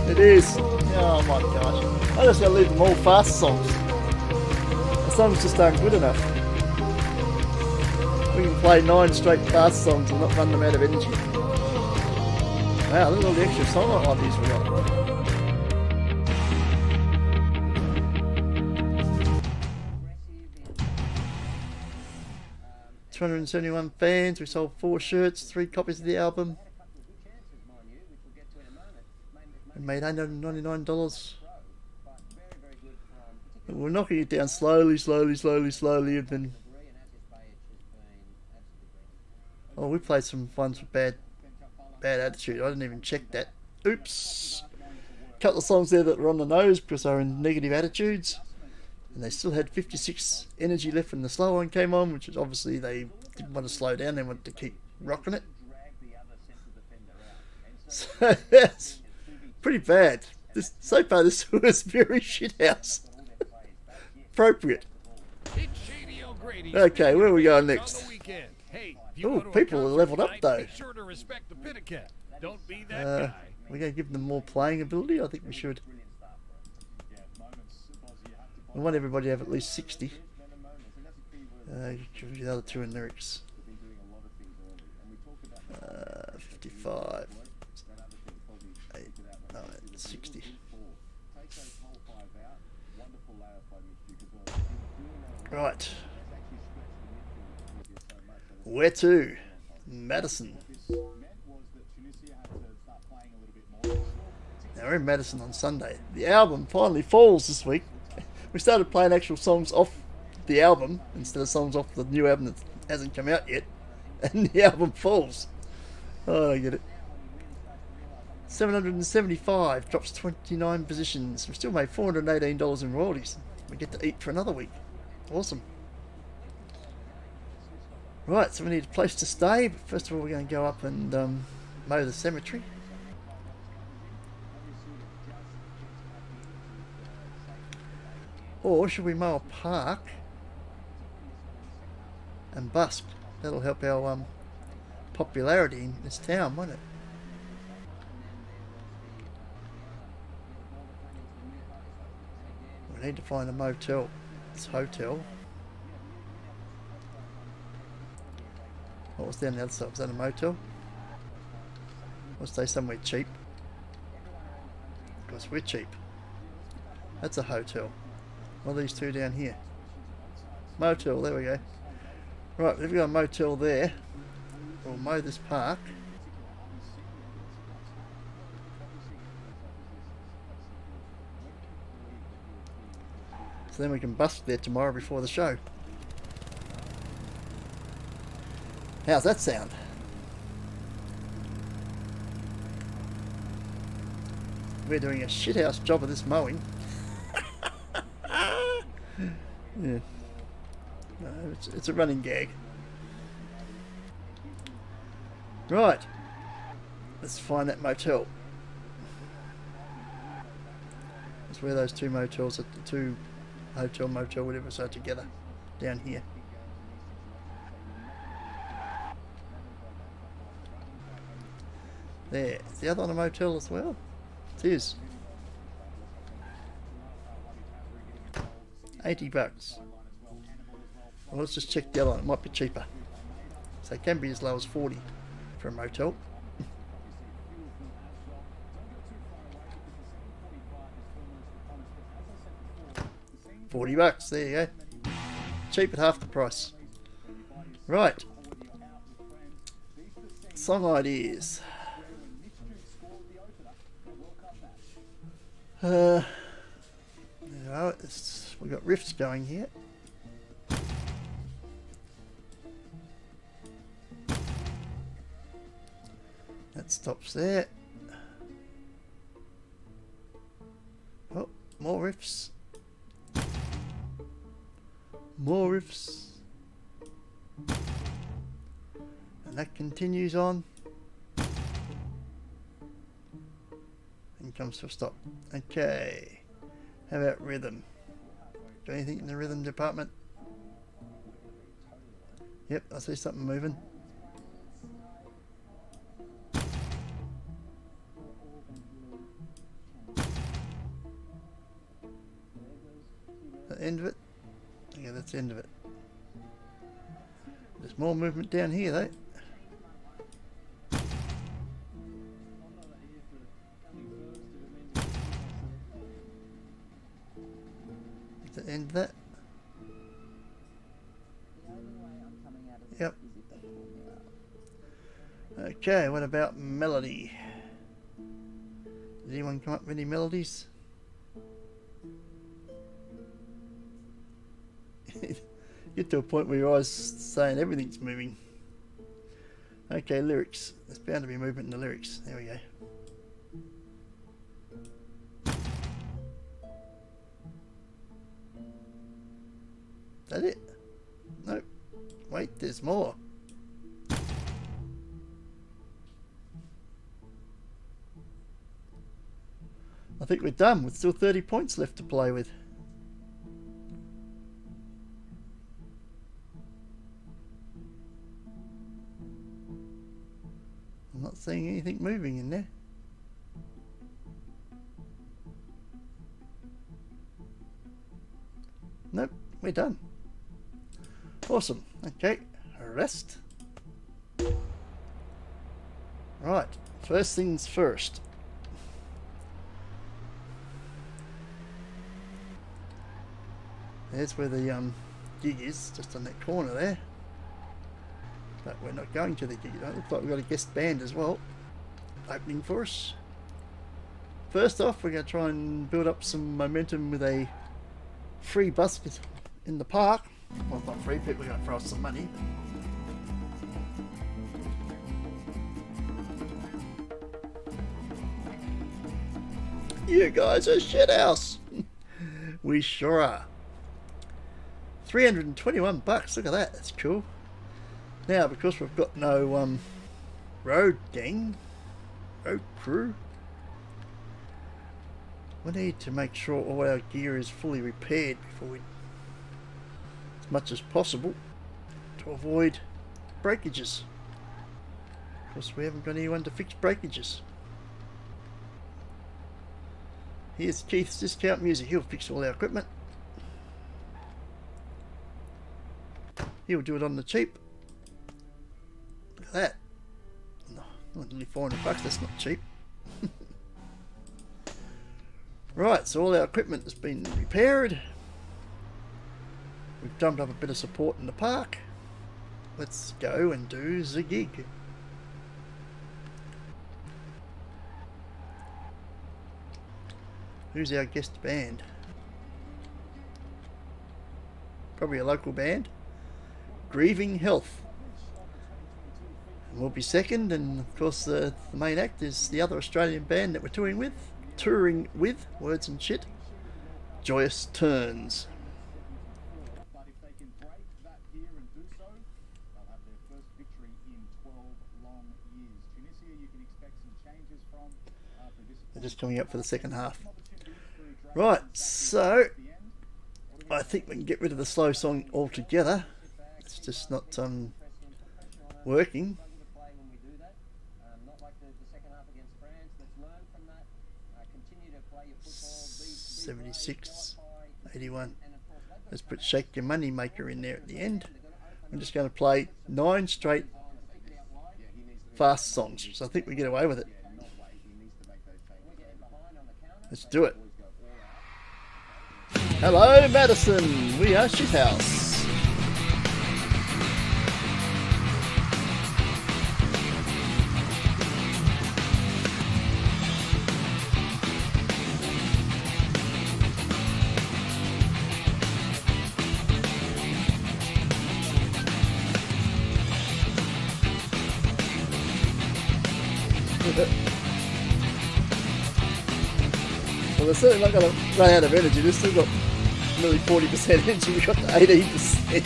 It is. Oh my gosh. I'm just going to leave them all fast songs. The songs just aren't good enough. We can play 9 straight fast songs and not run them out of energy. Wow, look at all the extra song ideas we got. 271 fans, we sold 4 shirts, 3 copies of the album, and made $199. We're knocking it down slowly, and then... Oh, we played some ones with bad attitude. I didn't even check that. Oops! A couple of songs there that were on the nose because they were in negative attitudes. And they still had 56 energy left when the slow one came on, which is obviously they didn't want to slow down, they wanted to keep rocking it. So that's pretty bad. So far this was very Schitthouse. Appropriate. Okay, where are we going next? Oh, people are leveled up though. We're going to give them more playing ability, I think we should. We want everybody to have at least 60. Give you the other 2 in lyrics. 55. 8, 9, 60. Right. Where to? Madison. Now we're in Madison on Sunday. The album finally falls this week. We started playing actual songs off the album instead of songs off the new album that hasn't come out yet, and the album falls. Oh, I get it. 775 drops 29 positions. We still made $418 in royalties. We get to eat for another week. Awesome. Right, so we need a place to stay, but first of all we're going to go up and mow the cemetery. Or should we mow a park and busk? That'll help our popularity in this town, won't it? We need to find a motel. It's hotel. What was down the other side? Was that a motel? We'll stay somewhere cheap. Because we're cheap. That's a hotel. What are these 2 down here? Motel, there we go. Right, we've got a motel there. We'll mow this park. So then we can busk there tomorrow before the show. How's that sound? We're doing a shithouse job of this mowing. Yeah. No, it's a running gag. Right. Let's find that motel. It's where those two motels, the two hotel, motel, whatever, are together. Down here. There. Is the other one a motel as well? It is. $80. Well, let's just check the other one. It might be cheaper. So it can be as low as 40 for a motel. $40. There you go. Cheap at half the price. Right. Song ideas. You know, we've got riffs going here. That stops there. Oh, more riffs. More riffs. And that continues on. And comes to a stop. Okay. How about rhythm? Got anything in the rhythm department? Yep, I see something moving. The end of it? Okay, that's the end of it. There's more movement down here though. The end of that. Yep. Okay, what about melody? Did anyone come up with any melodies? Get to a point where your eyes saying everything's moving. Okay, lyrics. There's bound to be movement in the lyrics. There we go. That it? Nope. Wait, there's more. I think we're done with still 30 points left to play with. I'm not seeing anything moving in there. Nope, we're done. Awesome. Okay, rest. Right, first things first. There's where the gig is, just on that corner there. But we're not going to the gig. It looks like we've got a guest band as well opening for us. First off, we're going to try and build up some momentum with a free basket in the park. Well, it's not free, people are going to throw us some money. You guys are Schitthouse. We sure are. 321 bucks. Look at that. That's cool. Now, because we've got no road gang, road crew, we need to make sure all our gear is fully repaired before we, as much as possible, to avoid breakages. Because we haven't got anyone to fix breakages. Here's Keith's Discount Music. He'll fix all our equipment. He'll do it on the cheap. Look at that. No, nearly 400 bucks. That's not cheap. Right, so all our equipment has been repaired. We've drummed up a bit of support in the park. Let's go and do the gig. Who's our guest band? Probably a local band. Grieving Health. And we'll be second, and of course the main act is the other Australian band that we're touring with, Words and Shit, Joyous Turns. But if they can break that here and do so, they'll have their first victory in 12 long years. Tunisia, you can expect some changes from They're just coming up for the second half. Right, so I think we can get rid of the slow song altogether. It's just not working. 76, 81. Let's put Shake Your Money Maker in there at the end. I'm just going to play 9 straight fast songs, so I think we get away with it. Let's do it. Hello Madison, we are Schitthouse. Well, they're certainly not going to run out of energy. They've still got nearly 40% energy. We've got to 18%.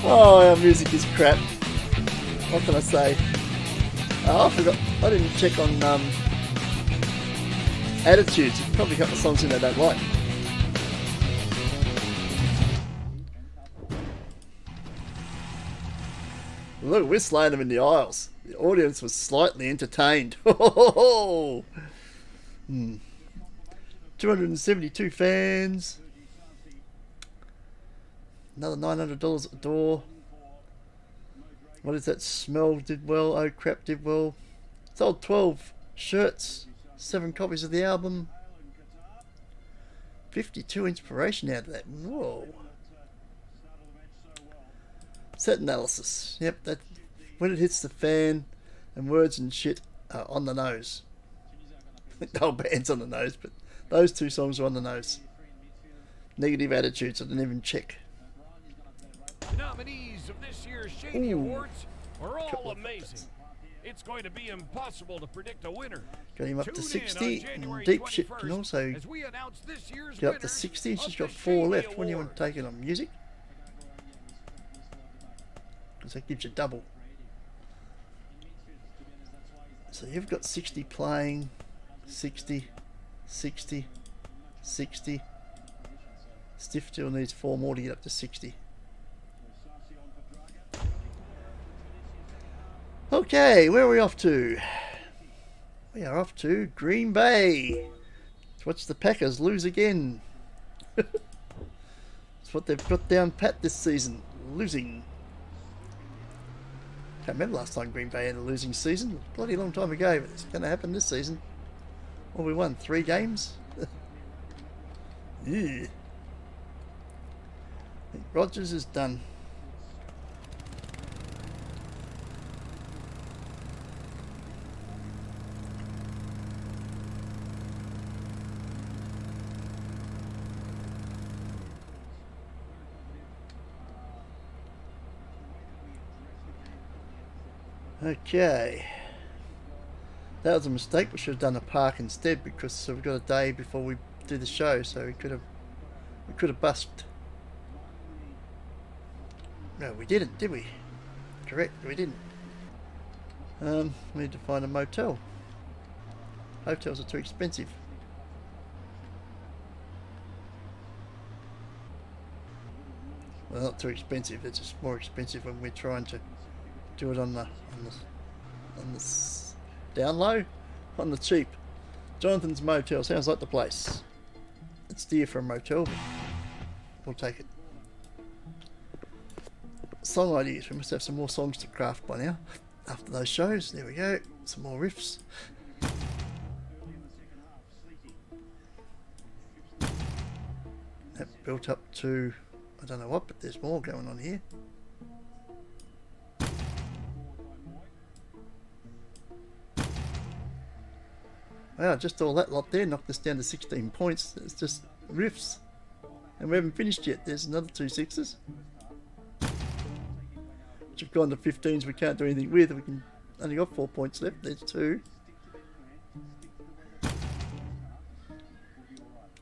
Oh, our music is crap. What can I say? Oh, I forgot. I didn't check on attitudes. There's probably a couple of songs in there I don't like. Look, we're slaying them in the aisles. The audience was slightly entertained. 272 fans. Another $900 at the door. What is that? Smell did well. Oh crap did well. Sold 12 shirts. 7 copies of the album. 52 inspiration out of that. Whoa. Set analysis. Yep, that when it hits the fan and Words and Shit are on the nose. The whole band's on the nose, but those 2 songs are on the nose. Negative attitudes, I didn't even check. The nominees of this year's Shady Awards are all amazing. It's going to be impossible to predict a winner. Got him up to Tune 60, in on and Deep Shit 21st can also as we announce this year's get up to winners 60. She's of got the 4 Shady left. When do you want Award. to take it on music? Because that gives you double. So you've got 60 playing, 60, 60, 60. Stiff still needs 4 more to get up to 60. Okay, where are we off to? We are off to Green Bay. To watch the Packers lose again. That's what they've got down pat this season. Losing. Can't remember last time Green Bay had a losing season. Bloody long time ago, but it's going to happen this season. Well, we won 3 games. Yeah. I think Rodgers is done. Okay, that was a mistake. We should have done a park instead because we've got a day before we do the show, so we could have busked. No, we didn't, did we? Correct, we didn't. We need to find a motel. Hotels are too expensive. Well, not too expensive. It's just more expensive when we're trying to do it on the down low, on the cheap. Jonathan's Motel sounds like the place. It's dear for a motel, but we'll take it. Song ideas. We must have some more songs to craft by now. After those shows, there we go. Some more riffs. That built up to, I don't know what, but there's more going on here. Wow, just all that lot there knocked us down to 16 points. It's just riffs. And we haven't finished yet. There's another 2 6s. Which have gone to 15s we can't do anything with. We can only got 4 points left. There's 2.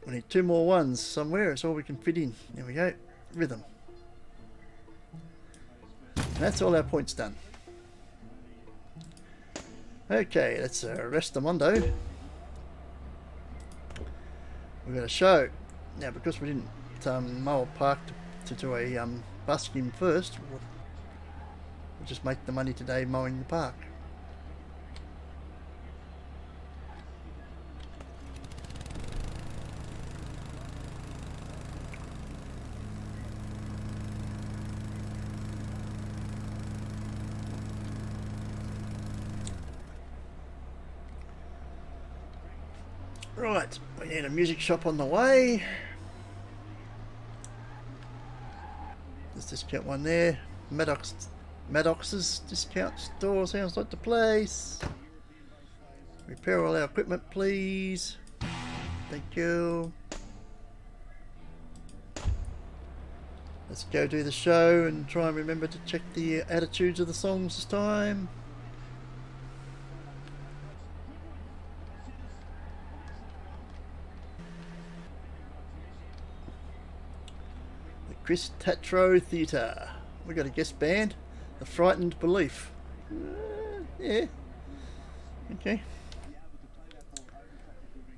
We need 2 more ones somewhere. It's all we can fit in. There we go. Rhythm. And that's all our points done. Okay, let's rest the Mondo. We've got a show. Now, because we didn't mow a park to do a busking first, we'll just make the money today mowing the park. Right, we need a music shop on the way. There's discount one there. Maddox's discount store sounds like the place. Repair all our equipment, please. Thank you. Let's go do the show and try and remember to check the attitudes of the songs this time. Chris Tatro Theatre. We got a guest band, The Frightened Belief. Yeah. Okay.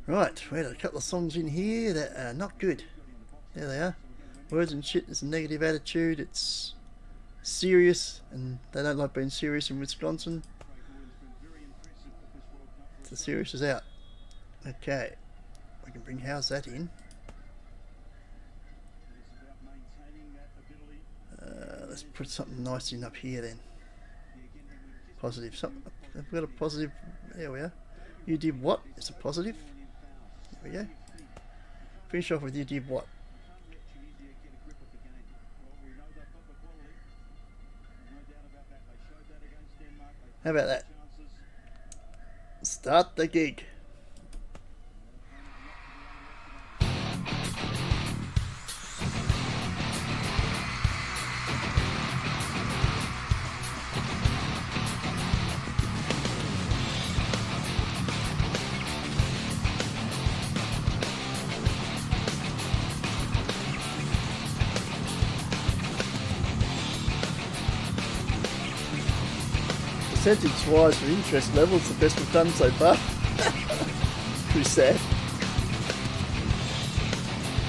Right, we had a couple of songs in here that are not good. There they are. Words and Shit is a negative attitude. It's serious, and they don't like being serious in Wisconsin. So serious is out. Okay. We can bring How's That in. Let's put something nice in up here then. Positive. Something. Have we got a positive? There we are. You did what? It's a positive. There we go. Finish off with you did what? How about that? Start the gig. Percentage wise for interest levels, the best we've done so far. Pretty sad.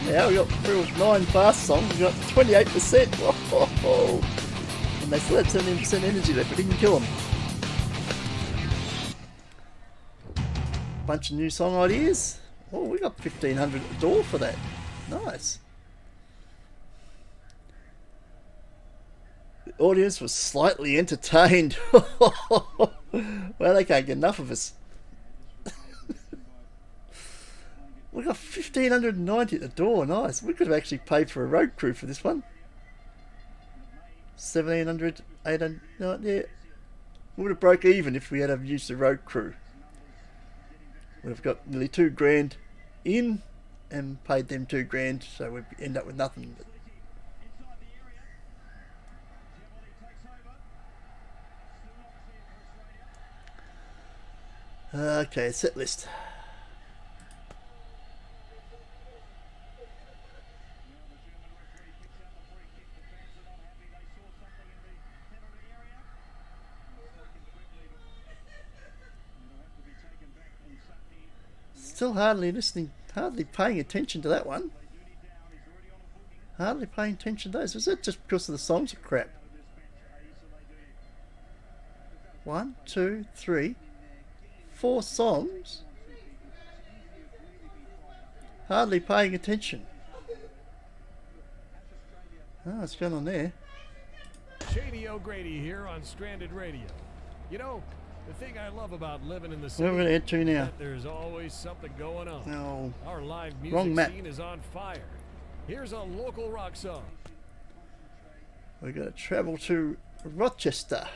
Now we got through 9 fast songs, we got 28%. Whoa. And they still had 17% energy left, but didn't kill them. Bunch of new song ideas. Oh, we got 1500 at the door for that. Nice. The audience was slightly entertained. Well, they can't get enough of us. We got 1590 at the door. Nice. We could have actually paid for a road crew for this one. 1700, 800. No, yeah. We would have broke even if we had used the road crew. We'd have got nearly $2,000 in and paid them $2,000, so we'd end up with nothing. Okay, set list. Still hardly paying attention to that one. Hardly paying attention to those. Is it just because of the songs are crap? 1, 2, 3, 4 songs. Hardly paying attention. Oh, what's going on there? Shady O'Grady here on Stranded Radio. You know, the thing I love about living in the city Where are we going to head to is now? that there's always something going on. No. Our live Wrong music map. scene is on fire. Here's a local rock song. We're going to travel to Rochester.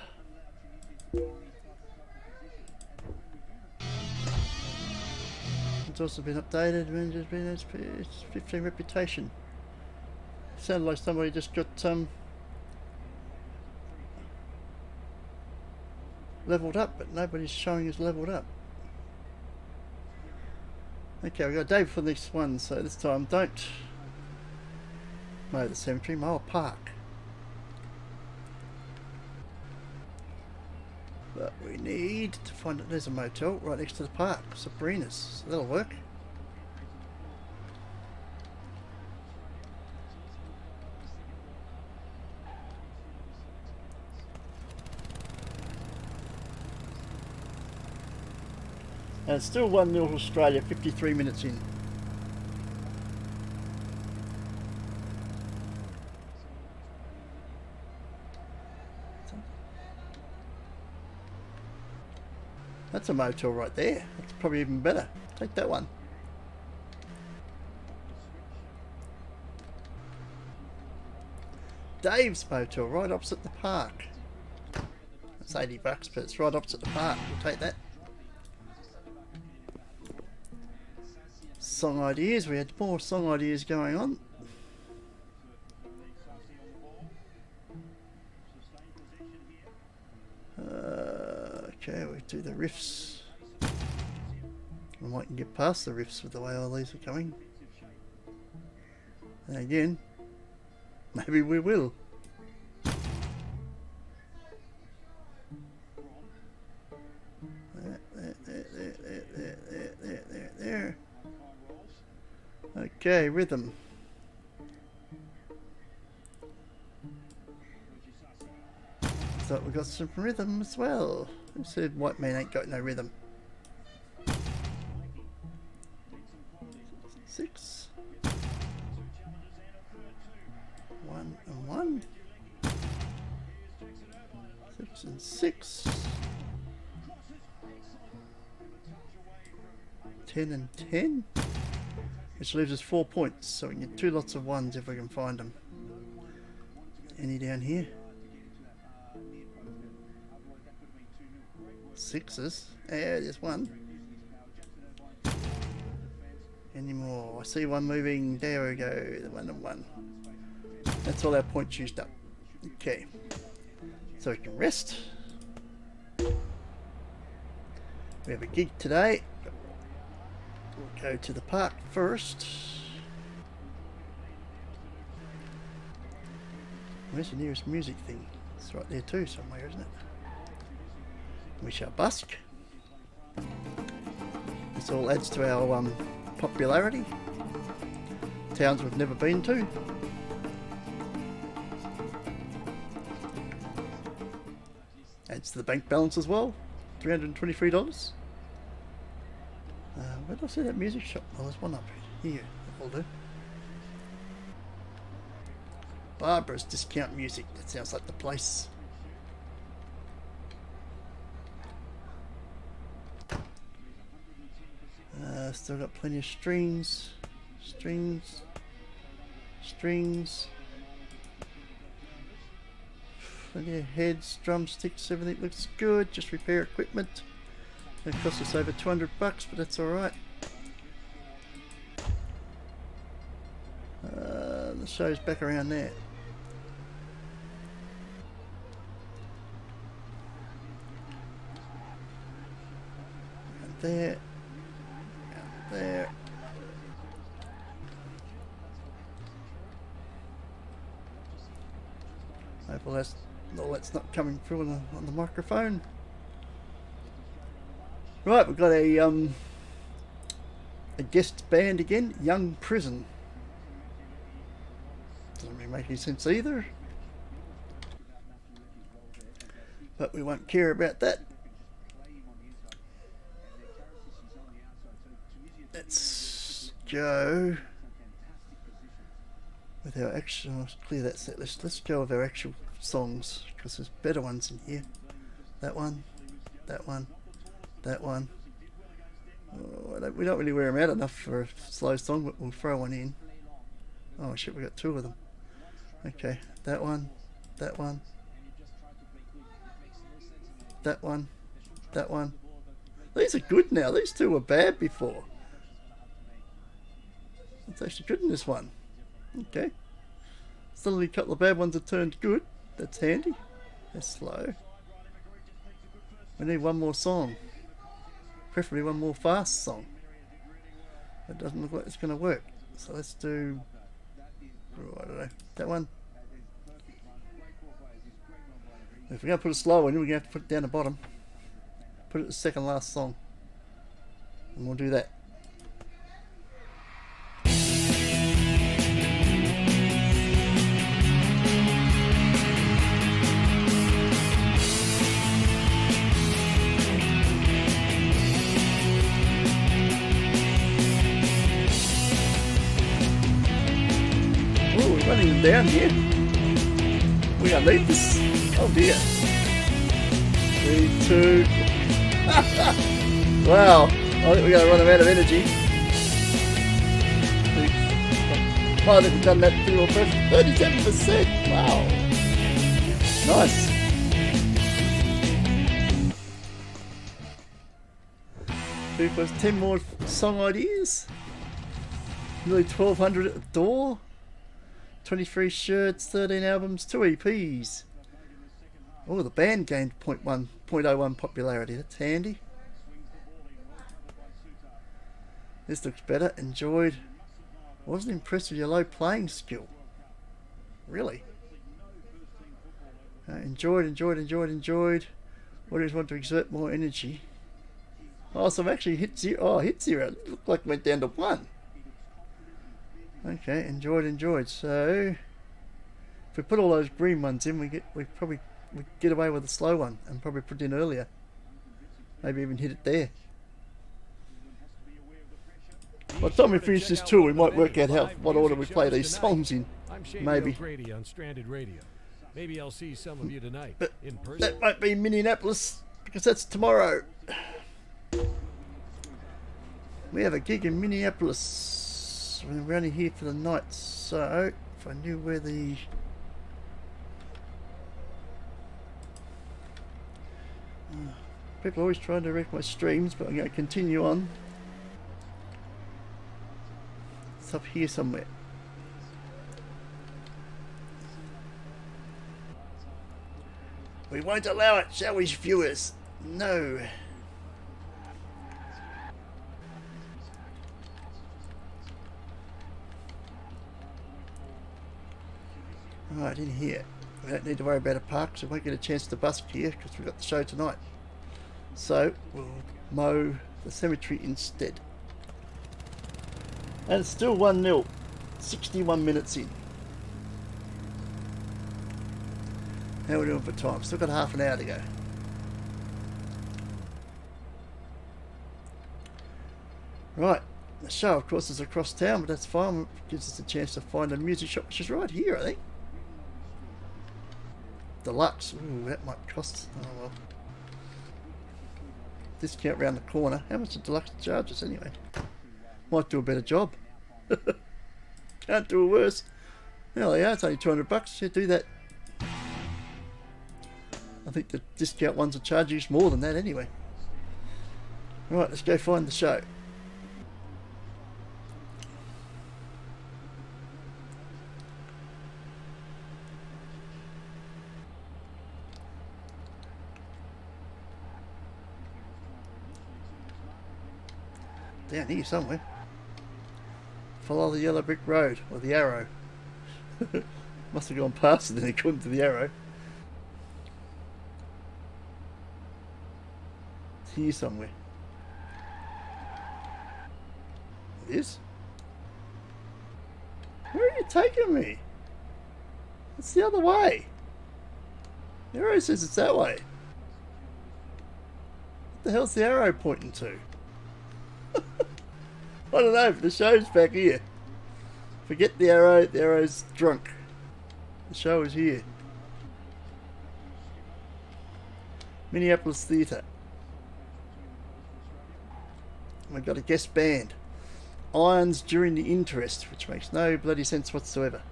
It's also been updated. Range has been 15 reputation. Sounded like somebody just got leveled up, but nobody's showing us leveled up. Okay, we've got a day for this one, so this time don't mow the cemetery, mow a park. But we need to find that there's a motel right next to the park, Sabrina's, so that'll work. And it's still 1-0 Australia, 53 minutes in. That's a motel right there. That's probably even better. Take that one. Dave's motel, right opposite the park. That's $80, but it's right opposite the park. We'll take that. Song ideas. We had more song ideas going on. Okay, we do the riffs. We might get past the riffs with the way all these are coming. And again, maybe we will. There. Okay, rhythm. So we got some rhythm as well. Who said white man ain't got no rhythm? 6. 1 and 1. 6 and 6. 10 and 10. Which leaves us 4 points, so we can get 2 lots of 1s if we can find them. Any down here? 6s. Yeah, there's 1. Any more? I see 1 moving. There we go. The 1 and 1. That's all our points used up. Okay. So we can rest. We have a gig today. We'll go to the park first. Where's the nearest music thing? It's right there too somewhere, isn't it? We shall busk. This all adds to our popularity. Towns we've never been to. Adds to the bank balance as well. $323. Where did I see that music shop? Oh, there's one up here. That'll do. Barbara's Discount Music. That sounds like the place. Still got plenty of strings. Strings. Plenty of heads, drumsticks, everything looks good. Just repair equipment. It cost us over $200, but that's alright. The show's back around there. And there. And there. Hopefully that's not coming through on the microphone. Right, we've got a guest band again, Young Prison. Doesn't really make any sense either. But we won't care about that. Let's go with our actual, let's clear that set list. Let's go with our actual songs, because there's better ones in here. That one, that one. That one. Oh, we don't really wear them out enough for a slow song, but we'll throw one in. Oh shit, we got two of them. Okay, that one, that one, that one, that one. These are good now. These two were bad before. It's actually good in this one. Okay. Suddenly a couple of bad ones have turned good. That's handy. That's slow. We need one more song. Preferably one more fast song. It doesn't look like it's going to work. So let's do... Oh, I don't know. That one. If we're going to put a slow one, we're going to have to put it down the bottom. Put it the second last song. And we'll do that. Oh, we're running them down here. We're going to need this. Oh dear. 3, 2. Wow. I think we're going to run out of energy. Oh, I think we've done that pretty well first. 37%. Wow. Nice. Two plus 10 more song ideas. Nearly 1,200 at the door. 23 shirts, 13 albums, 2 EPs. Oh, the band gained 0.01 popularity. That's handy. This looks better. Enjoyed. Wasn't impressed with your low playing skill. Really? Enjoyed. Audience want to exert more energy. Oh, so I've actually hit 0. Oh, hit 0. It looked like it went down to 1. Okay, enjoyed. So if we put all those green ones in, we probably get away with the slow one and probably put it in earlier. Maybe even hit it there. By the time we finish this tour, we might work out what order we play these songs in. Maybe. On Stranded Radio. Maybe I'll see some of you tonight But in person. that won't be Minneapolis because that's tomorrow. We have a gig in Minneapolis. We're only here for the night, so if I knew where the... People are always trying to wreck my streams, but I'm going to continue on. It's up here somewhere. We won't allow it, shall we, viewers? No. Right, in here. We don't need to worry about a park, so we won't get a chance to busk here because we've got the show tonight. So we'll mow the cemetery instead. And it's still 1-0. 61 minutes in. How are we doing for time? Still got half an hour to go. Right. The show, of course, is across town, but that's fine. It gives us a chance to find a music shop, which is right here, I think. Deluxe. Ooh, that might cost. Oh well. Discount round the corner. How much do Deluxe charge us anyway? Might do a better job. Can't do it worse. Hell yeah, it's only $200. Yeah, do that. I think the discount ones will charge you more than that anyway. Right, let's go find the show. Down here somewhere. Follow the yellow brick road, or the arrow. Must have gone past it then according to the arrow. It's here somewhere. It is? Where are you taking me? It's the other way. The arrow says it's that way. What the hell's the arrow pointing to? I don't know, but the show's back here. Forget the arrow's drunk. The show is here. Minneapolis Theatre. We've got a guest band. irons during the interest, which makes no bloody sense whatsoever.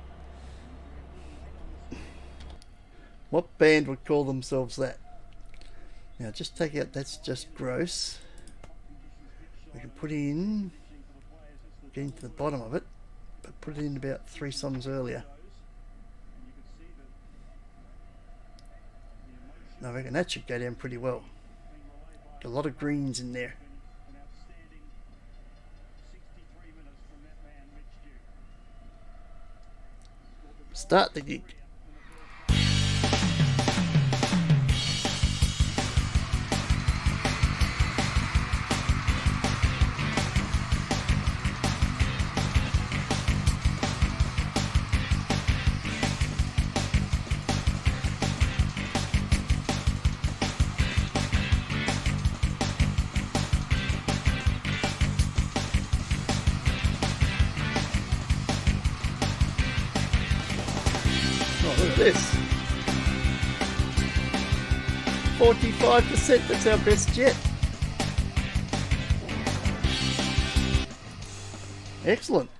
What band would call themselves that? Now just take out, that's just gross. We can put in, getting to the bottom of it, but put it in about 3 songs earlier. I reckon that should go down pretty well. A lot of greens in there. Start the gig. Look at this. 45%, that's our best yet. Excellent.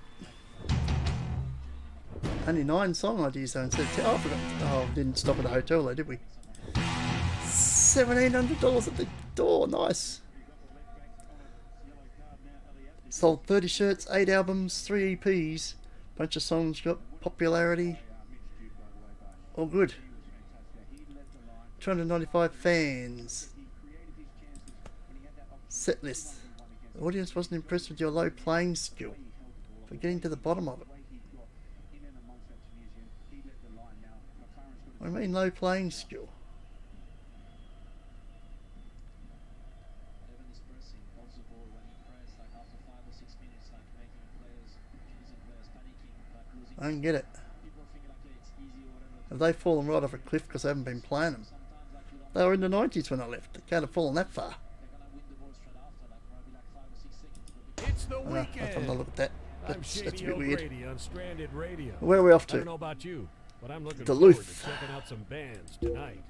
Only 9 song ideas though instead of 10. Oh, I forgot. Oh, didn't stop at a hotel though, did we? $1,700 at the door. Nice. Sold 30 shirts, 8 albums, 3 EPs. Bunch of songs got popularity. All good. 295 fans. Set list. The audience wasn't impressed with your low playing skill for getting to the bottom of it. What do you mean low playing skill? I don't get it. Have they fallen right off a cliff because I haven't been playing them? They were in the 90s when I left. They can't have fallen that far. It's the I'll weekend. have a look at that. That's a bit weird. On Stranded Radio. Where are we off I don't to? know about you, but I'm looking Duluth. forward to checking out some bands tonight.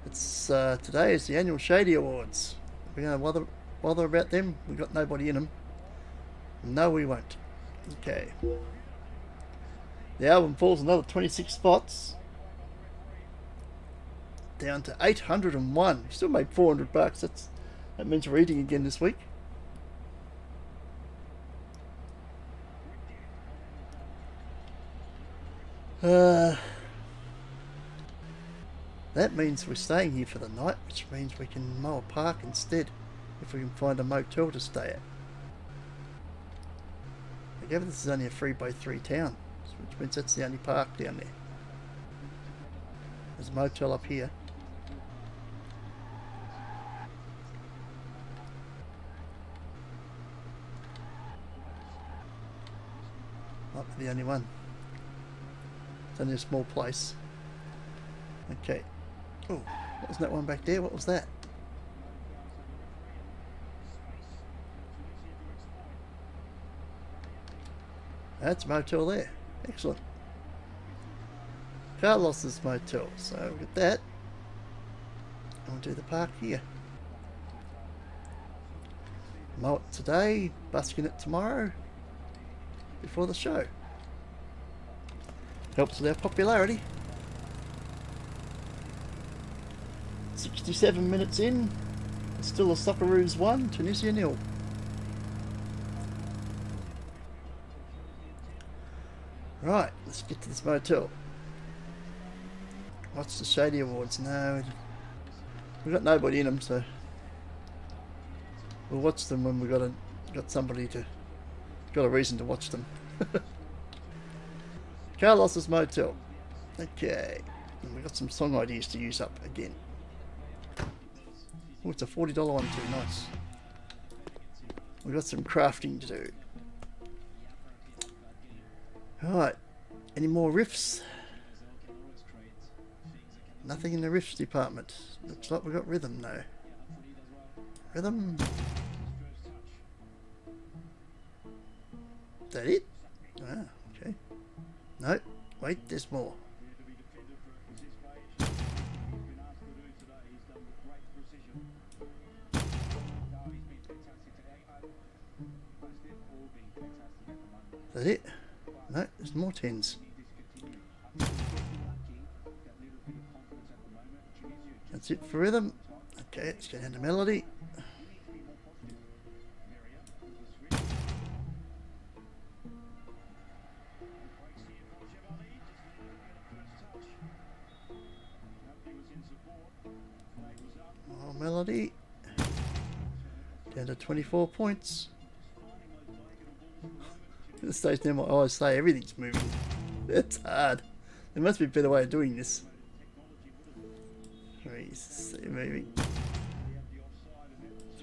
It's today is the annual Shady Awards. We're going to bother about them. We've got nobody in them. No, we won't. Okay. The album falls another 26 spots. Down to 801. Still made $400. That means we're eating again this week. That means we're staying here for the night, which means we can mow a park instead, if we can find a motel to stay at. I gather this is only a 3x3 town, which means that's the only park down there. There's a motel up here. Might be the only one. It's only a small place. Okay. Oh, wasn't that one back there? What was that? That's a motel there. Excellent. Carlos's motel. So we'll get that. And we'll do the park here. Mow it today, busk in it tomorrow. Before the show. Helps with our popularity. 67 minutes in. It's still a Socceroos 1, Tunisia 0. Right, let's get to this motel. What's the Shady Awards? No, we've got nobody in them, so we'll watch them when we've got somebody to, got a reason to watch them. Carlos's motel. Okay, and we've got some song ideas to use up again. Oh, it's a $40 one too, nice. We've got some crafting to do. Alright, any more riffs? Nothing in the riffs department. Looks like we've got rhythm though. Rhythm. Is that it? Ah, okay. No, wait, there's more. that it? No, there's more 10s. That's it for rhythm. Okay, let's go down to melody. More melody. Down to 24 points. At this stage now, I always say everything's moving. It's hard. There must be a better way of doing this. 3's there moving.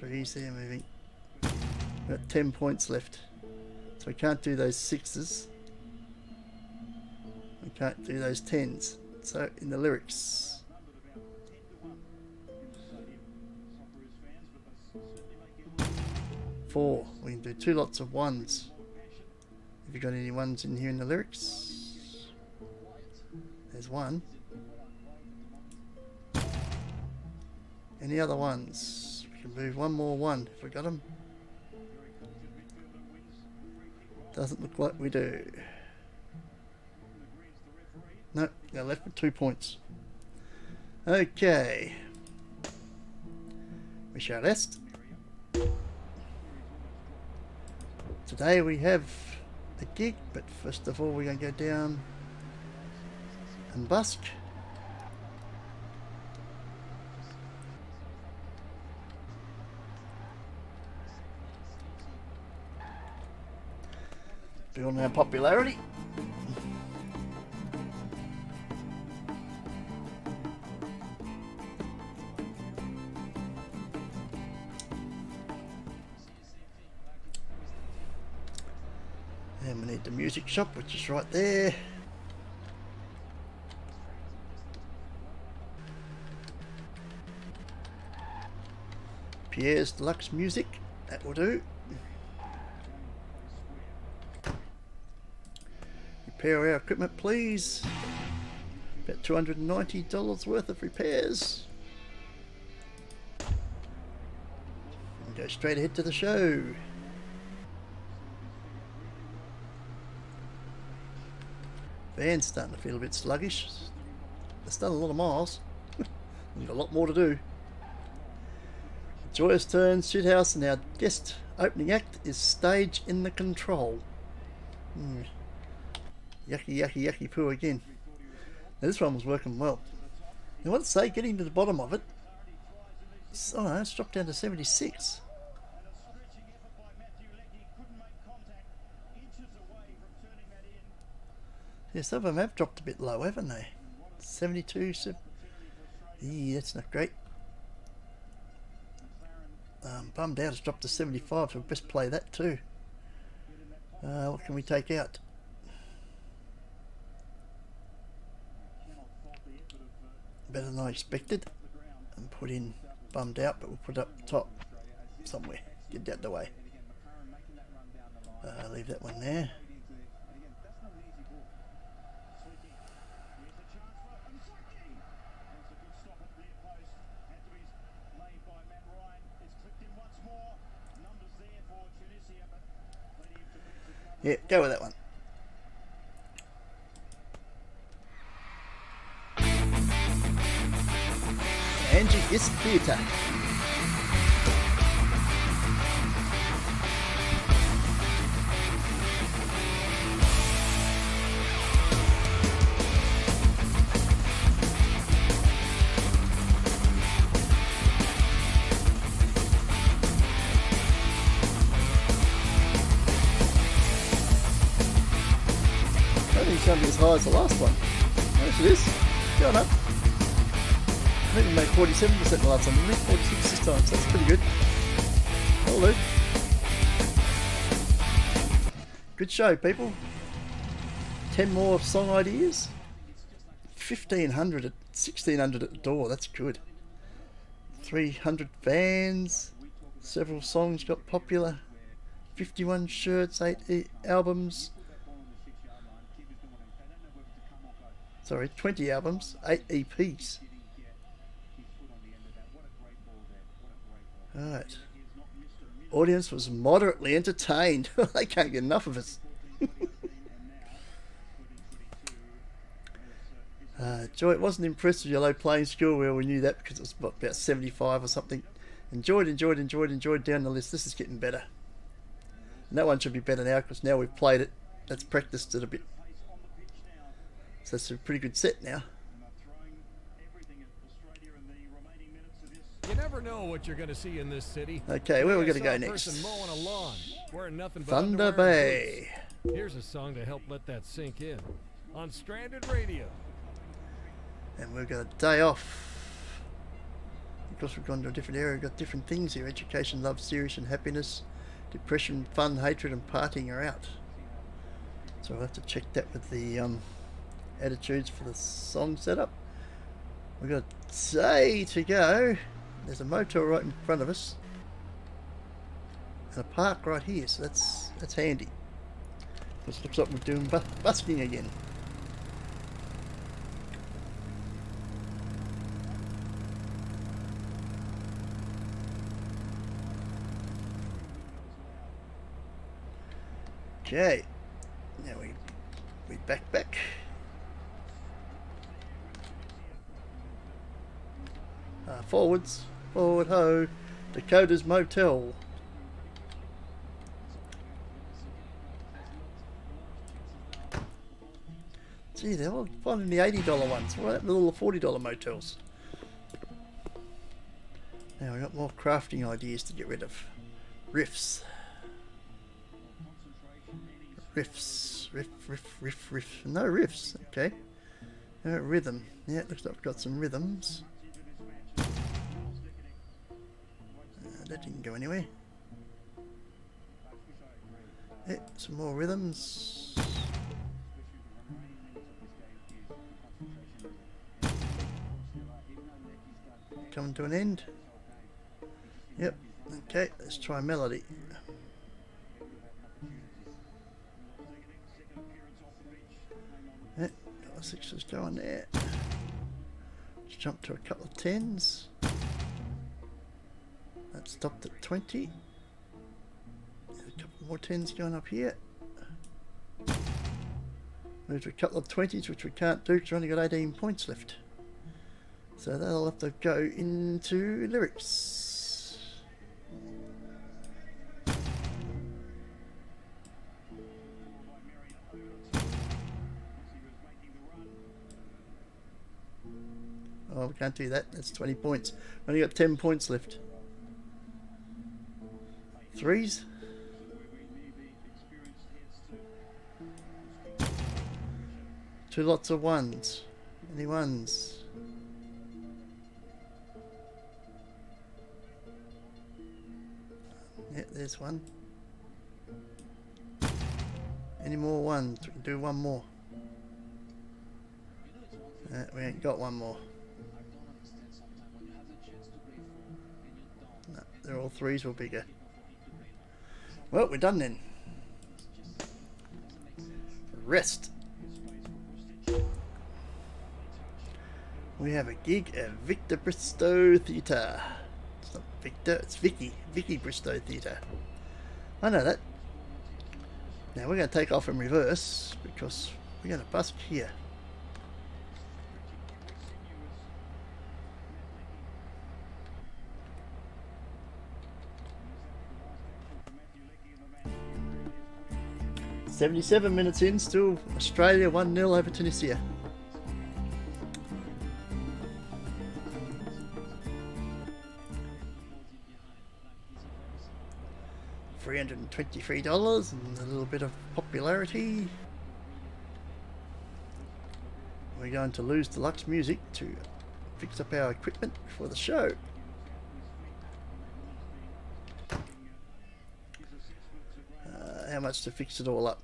3's there moving. We've got 10 points left. So we can't do those 6's. We can't do those 10's. So in the lyrics. 4. We can do 2 lots of 1's. Have you got any 1's in here in the lyrics? There's 1. Any other 1's? We can move 1 more 1 if we got them. Doesn't look like we do. No, they're left with 2 points. Okay. We shall rest. Today we have a gig, but first of all we're going to go down and busk. Building our popularity. And we need the music shop, which is right there. Pierre's Deluxe Music, that will do. Repair our equipment, please. About $290 worth of repairs. And go straight ahead to the show. Van's starting to feel a bit sluggish. It's done a lot of miles. We've got a lot more to do. Joyous turn, Schitthouse, and our guest opening act is Stage in the Control. Yucky, yucky, yucky poo again. Now this one was working well. Now what to say, getting to the bottom of it. Oh no, it's dropped down to 76. Yeah, some of them have dropped a bit low, haven't they? 72, yeah, that's not great. Bummed out, it's dropped to 75, so we'll best play that too. What can we take out? Better than I expected. And put in bummed out, but we'll put it up top somewhere. Get that the way. Leave that one there. Yeah, go with that one. Angie is theatre. It's going to be as high as the last one. Yes, it is. Going up. I think we made 47% the last time, didn't we? 46 this time, so that's pretty good. That'll do. Good show, people. 10 more song ideas. 1,500 at 1,600 at the door. That's good. 300 fans. Several songs got popular. 51 shirts, 8 albums. Sorry, 20 albums, 8 EPs. Alright. Audience was moderately entertained. They can't get enough of us. Joy, wasn't impressed with your low playing skill. Well, we knew that because it was about 75 or something. Enjoyed down the list. This is getting better. And that one should be better now because now we've played it. That's practiced it a bit. So it's a pretty good set now. You never know what you're going to see in this city. Okay, where are we going to go I saw a next? person mowing a lawn, wearing nothing but Thunder underwear and Bay. boots. Here's a song to help let that sink in on Stranded Radio. And we've got a day off. Because we've gone to a different area, we've got different things here. Education, love, serious and happiness. Depression, fun, hatred and partying are out. So we'll have to check that with the attitudes for the song setup. We've got a day to go. There's a motel right in front of us. And a park right here, so that's handy. This looks like we're doing busking again. Okay, now we back. Forwards, forward ho, Dakota's Motel. Gee, they're all finding the $80 ones. What happened to all the $40 motels? Now we've got more crafting ideas to get rid of. Riffs. Riff. No riffs. Okay. Rhythm. Yeah, it looks like we've got some rhythms. That didn't go anywhere. Yeah, some more rhythms. Coming to an end. Yep. Okay, let's try melody. Yeah, couple of sixes going there. Let's jump to a couple of tens. That stopped at 20. There's a couple more tens going up here. Move to a couple of 20s, which we can't do because we've only got 18 points left. So that'll have to go into lyrics. Oh, we can't do that. That's 20 points. Only got 10 points left. Threes. Two lots of ones. Any ones? Yeah, there's one. Any more ones? We can do one more. We ain't got one more. No, they're all threes or bigger. Well, we're done then. Rest. We have a gig at Victor Bristow Theatre. It's not Victor, it's Vicky. Vicky Bristow Theatre. I know that. Now we're going to take off in reverse because we're going to busk here. "77 minutes in, still Australia 1-0 over Tunisia." $323 and a little bit of popularity. We're going to lose Deluxe Music to fix up our equipment for the show. How much to fix it all up?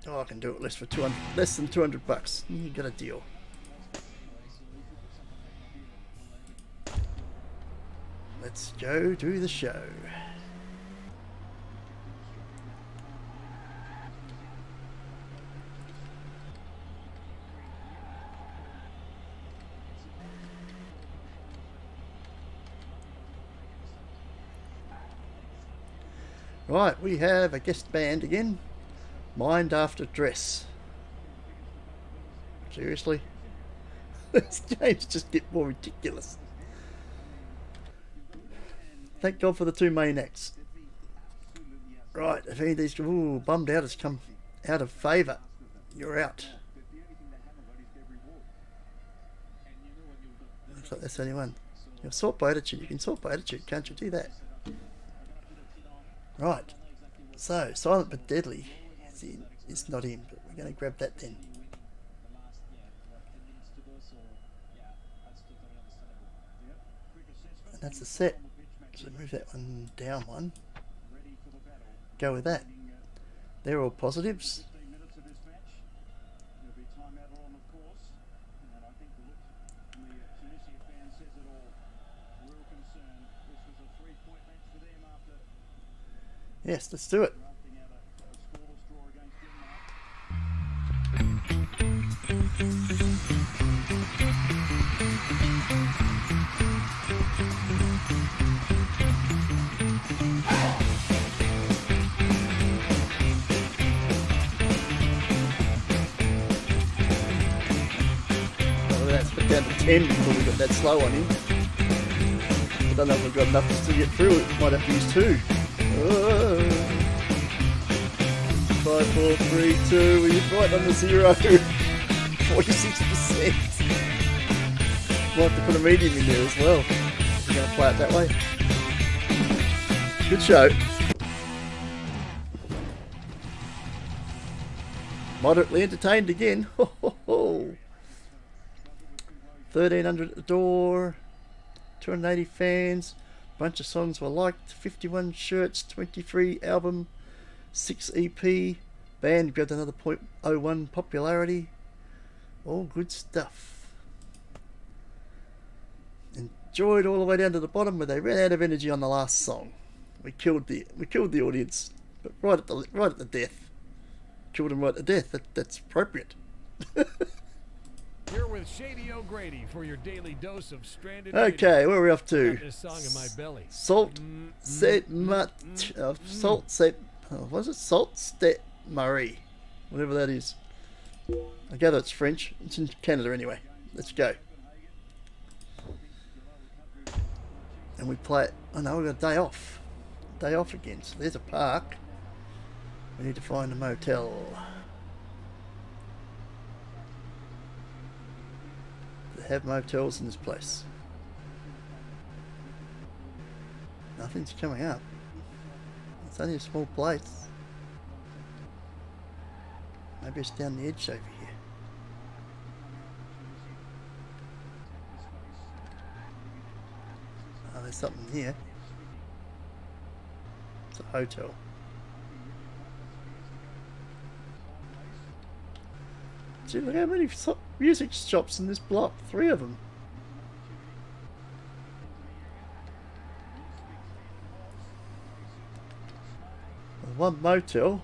Oh, I can do it less than $200. You got a deal. Let's go do the show. Right, we have a guest band again. Mind After Dress. Seriously? These games just get more ridiculous. Thank God for the two main acts. Right, if any of these bummed out has come out of favour, you're out. Looks like that's the only one. You'll sort by attitude. You can sort by attitude, can't you do that? Right. So, Silent but Deadly is not in, but we're going to grab that then. And that's the set. So move that one down one. Go with that. They're all positives. Yes, let's do it. Let's put down to 10 before we got that slow on him. I don't know if we've got enough to still get through it. Might have to use 2. 5, 4, 3, 2. We're right on the 0. 46%. Might have to put a medium in there as well. We're going to play it that way. Good show. Moderately entertained again. 1,300 at the door. 280 fans. Bunch of songs were liked. 51 shirts. 23 album. 6 EP. Band grabbed another 0.01 popularity. All good stuff. Enjoyed all the way down to the bottom where they ran out of energy on the last song. We killed the audience, but right at the death. Killed them right at the death. That's appropriate. You're with Shady O'Grady for your daily dose of stranded. Okay, where are we off to? This song in my belly. Salt Set Marie, whatever that is. I gather it's French. It's in Canada anyway. Let's go. And we play it. Oh no, we've got a day off. Day off again. So there's a park. We need to find a motel. They have motels in this place. Nothing's coming up. It's only a small place. Maybe it's down the edge over here. Oh, there's something here. It's a hotel. Gee, look how many music shops in this block. 3 of them. One motel.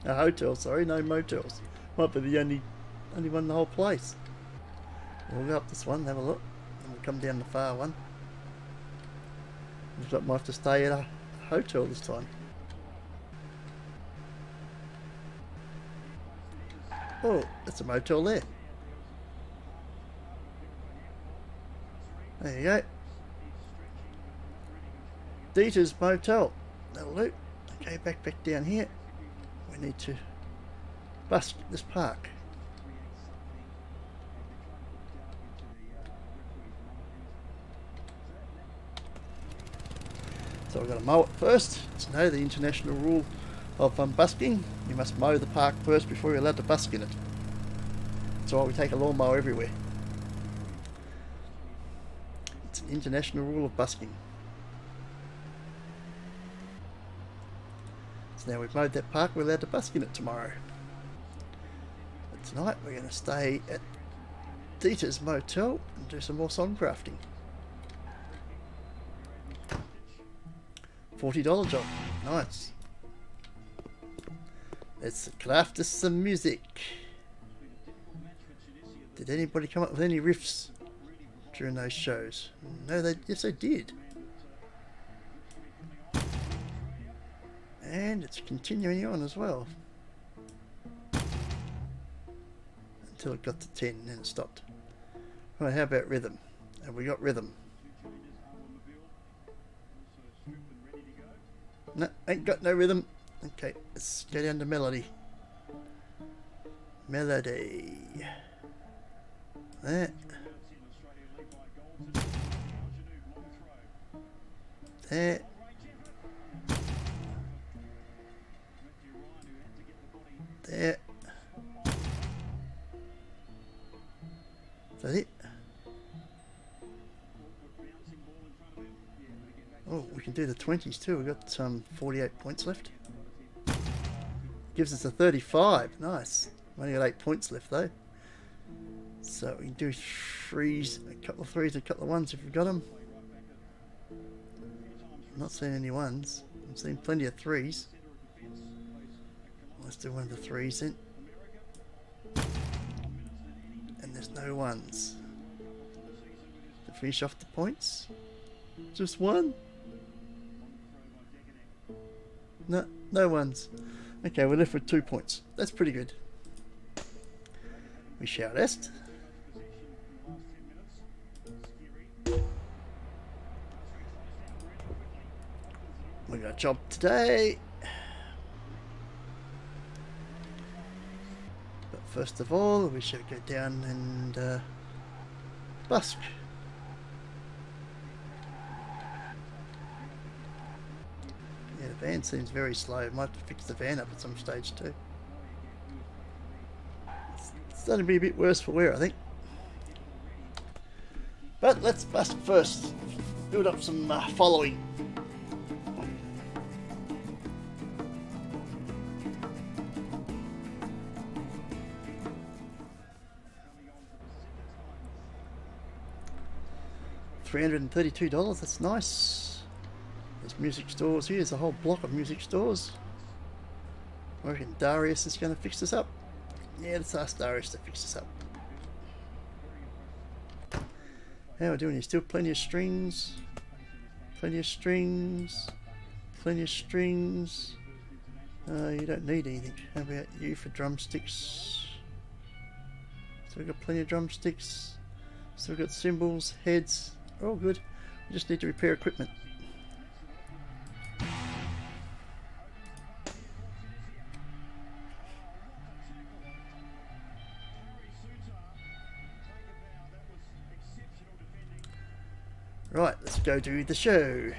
A hotel, sorry, no motels. Might be the only one in the whole place. We'll go up this one, have a look. And we'll come down the far one. Looks like we might have to stay at a hotel this time. Oh, that's a motel there. There you go. Dieter's Motel. That'll do. Okay, back down here. We need to bus this park. So we've got to mow it first. It's the international rule of busking. You must mow the park first before you're allowed to busk in it. That's why we take a lawnmower everywhere. It's an international rule of busking. So now we've mowed that park, we're allowed to busk in it tomorrow. But tonight we're going to stay at Dieter's Motel and do some more song crafting. $40 job. Nice. Let's craft us some music. Did anybody come up with any riffs during those shows? No, yes they did. And it's continuing on as well. till it got to 10 and then it stopped. Right, how about rhythm? Have we got rhythm? No, ain't got no rhythm. Okay, let's go down to melody. Melody. There. There. There. Is that it? Oh, we can do the 20s too. We've got 48 points left. Gives us a 35. Nice. Only got 8 points left though. So we can do threes, a couple of threes, a couple of ones if we've got them. I'm not seeing any ones. I'm seeing plenty of threes. Let's do one of the threes then. And there's no ones. To finish off the points. Just one. No, no ones. Okay, we're left with 2 points. That's pretty good. We shall rest. We got a job today. But first of all, we should go down and busk. Yeah, the van seems very slow. Might have to fix the van up at some stage too. It's starting to be a bit worse for wear, I think. But let's busk first. Build up some following. $332, that's nice. There's music stores here, there's a whole block of music stores. I reckon Darius is going to fix this up. Yeah, let's ask Darius to fix this up. How are we doing here? Still plenty of strings. Plenty of strings. Plenty of strings. You don't need anything. How about you for drumsticks? Still got plenty of drumsticks. Still got cymbals, heads. All good. We just need to repair equipment. Right, let's go do the show.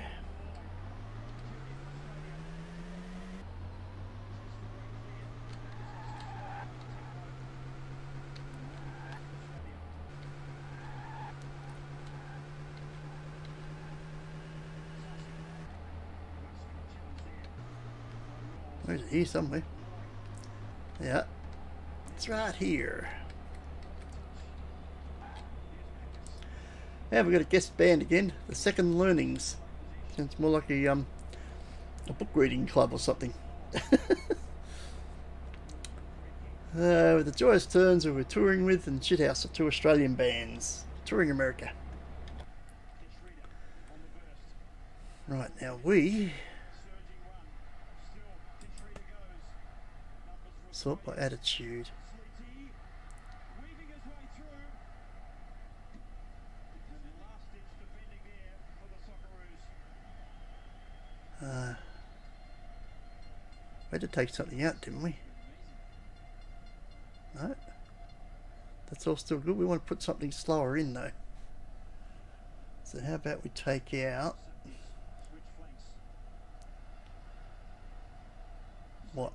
Where's it? Here somewhere. Yeah, it's right here. Yeah, we've got a guest band again, the Second Learnings. It's more like a book reading club or something. With the Joyous Turns who we're touring with, and Schitthouse are 2 Australian bands touring America. Right, now we sort by attitude. We had to take something out, didn't we? No? That's all still good. We want to put something slower in though. So how about we take out... What?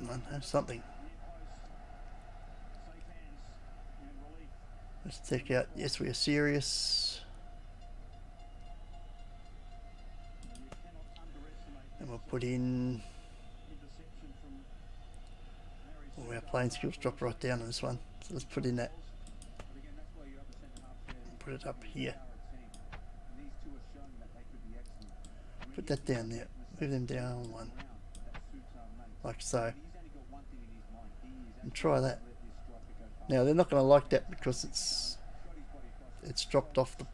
No, something. Let's take out Yes We Are Serious. And we'll put in... Oh, our playing skills drop right down on this one. So let's put in that. Put it up here. Put that down there. Move them down one. Like so. And try that. Now they're not going to like that because it's dropped off the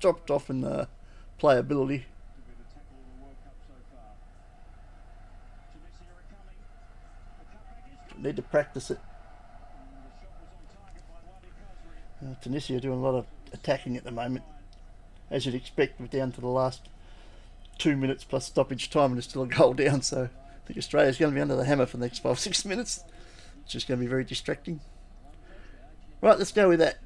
dropped off in playability. Need to practice it. Tunisia are doing a lot of attacking at the moment. As you'd expect, we're down to the last 2 minutes plus stoppage time and there's still a goal down, so I think Australia's going to be under the hammer for the next 5-6 minutes. It's just going to be very distracting. Right, let's go with that.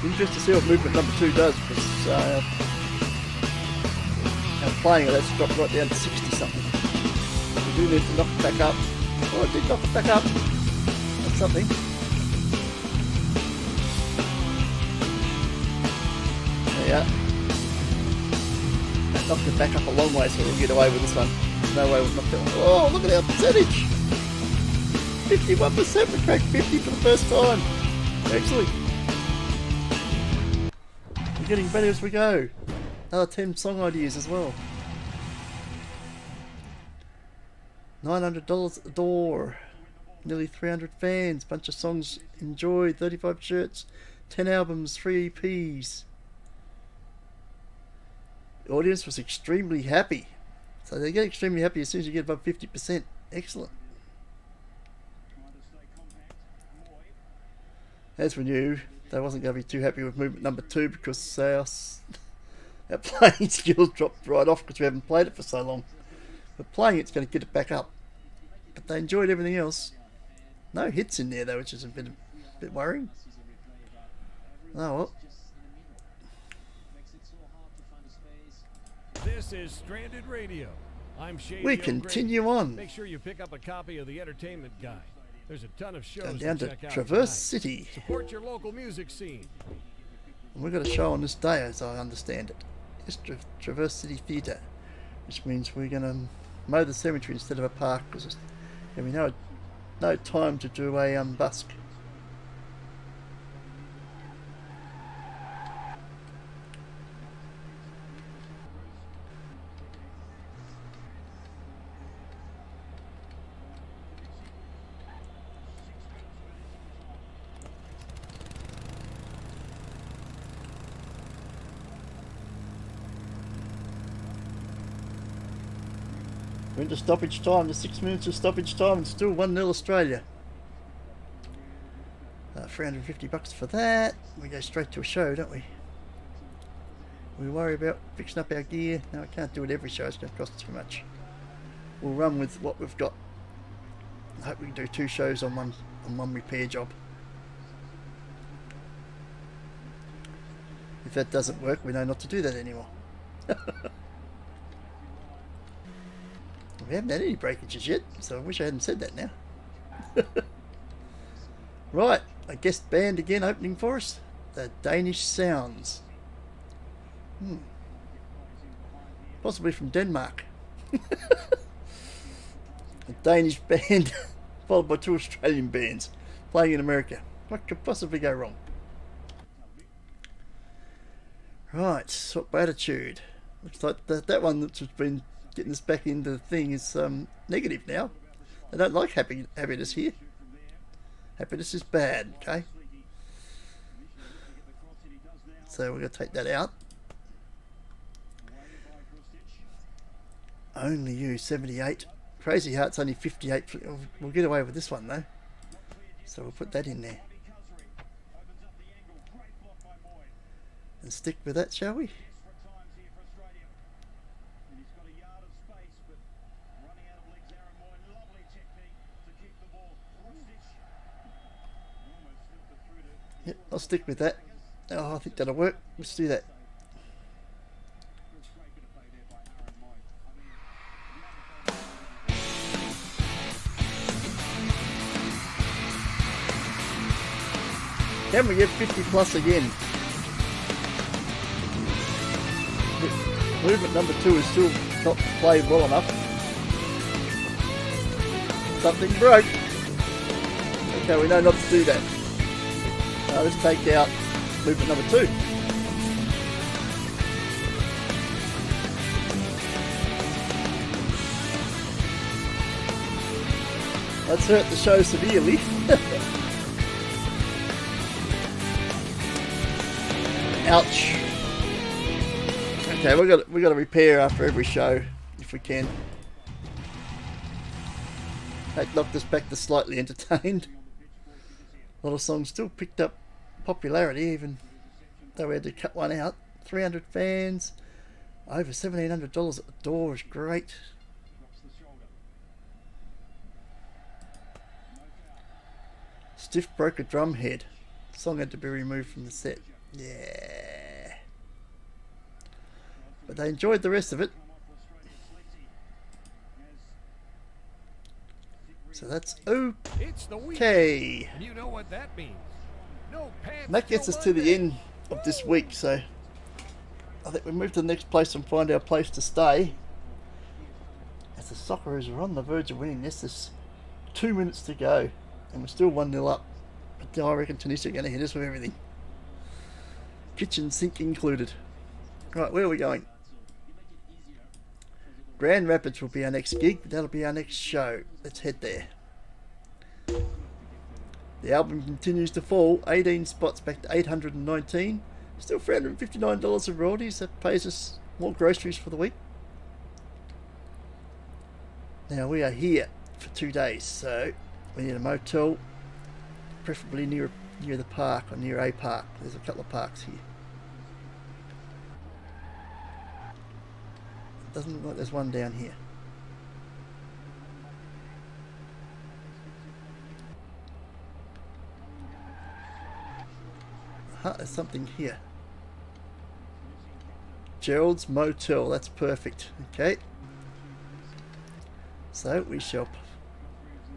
Interesting to see what movement number 2 does, because playing it, that's dropped right down to 60 something. We do need to knock it back up. Oh, it did knock it back up. That's something. There you are. That knocked it back up a long way, so we'll get away with this one. There's no way we'll knock that one. Oh, look at our percentage! 51%, we cracked 50 for the first time. Excellent. We're getting better as we go. Another 10 song ideas as well. $900 at the door. Nearly 300 fans. Bunch of songs enjoyed. 35 shirts. 10 albums. 3 EPs. The audience was extremely happy. So they get extremely happy as soon as you get above 50%. Excellent. As we knew, they wasn't going to be too happy with movement number 2 because our playing skills dropped right off because we haven't played it for so long. But playing it's going to get it back up. But they enjoyed everything else. No hits in there though, which is a bit worrying. Oh well. This is Stranded Radio. I'm Shady. We continue on. Make sure you pick up a copy of the entertainment guide. There's a ton of shows Going down to check out Traverse tonight. City. Support your local music scene. And we've got a show on this day, as I understand it. It's Traverse City Theatre, which means we're going to mow the cemetery instead of a park because we know no time to do a busk. We're into stoppage time, the 6 minutes of stoppage time, and still 1-0 Australia. $350 for that. We go straight to a show, don't we? We worry about fixing up our gear. No, I can't do it every show, it's going to cost too much. We'll run with what we've got. I hope we can do 2 shows on one repair job. If that doesn't work, we know not to do that anymore. We haven't had any breakages yet, so I wish I hadn't said that now. Right, a guest band again opening for us. The Danish Sounds. Possibly from Denmark. A Danish band followed by 2 Australian bands playing in America. What could possibly go wrong? Right, swap attitude. Looks like that one that's been getting us back into the thing is negative now. They don't like happiness here. Happiness is bad, okay? So we're going to take that out. Only you, 78. Crazy Heart's only 58. We'll get away with this one though. So we'll put that in there. And stick with that, shall we? Yep, I'll stick with that. Oh, I think that'll work. Let's do that. Can we get 50 plus again? Movement number 2 is still not played well enough. Something broke. Okay, we know not to do that. Let's take out movement number 2. That's hurt the show severely. Ouch. Okay, we got to repair after every show. if we can. That knocked us back to slightly entertained. A lot of songs still picked up popularity, even though we had to cut one out. 300 fans, over $1,700 at the door is great. Stiff broke a drum head. Song had to be removed from the set. Yeah. But they enjoyed the rest of it. So that's It's the weekend. okay. And you know what that means. No pants. And that gets till us to the Monday. end of this week, so I think we move to the next place and find our place to stay. As the Socceroos are on the verge of winning this, there's 2 minutes to go, and we're still 1-0 up. But I reckon Tunisia are going to hit us with everything. Kitchen sink included. Right, where are we going? Grand Rapids will be our next gig, but that'll be our next show. Let's head there. The album continues to fall, 18 spots back to 819. Still $359 of royalties. That pays us more groceries for the week. Now we are here for 2 days, so we need a motel, preferably near the park or near a park. There's a couple of parks here. Doesn't look like there's one down here. There's something here. Gerald's Motel, that's perfect. Okay. So we shall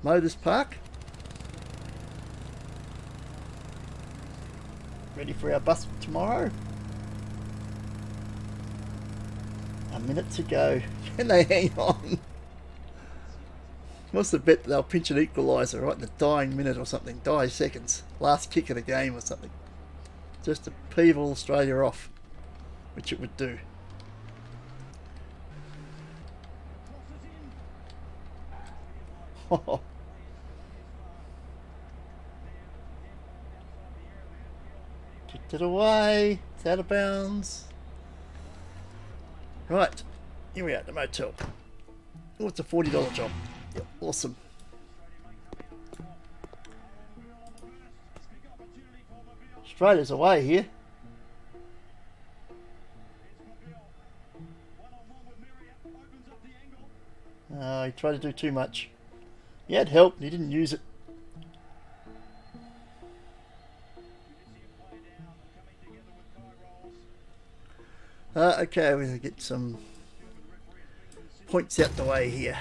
mow this park. Ready for our bus tomorrow. A minute to go. Can they hang on? What's the bet that they'll pinch an equaliser right in the dying minute or something? Die seconds. Last kick of the game or something. Just to peeve all Australia off. Which it would do. Kicked it away. It's out of bounds. Right, here we are at the motel. Oh, it's a $40 job. Yep, awesome. Australia's away here. He tried to do too much. He had help and he didn't use it. Okay, we're going to get some points out the way here.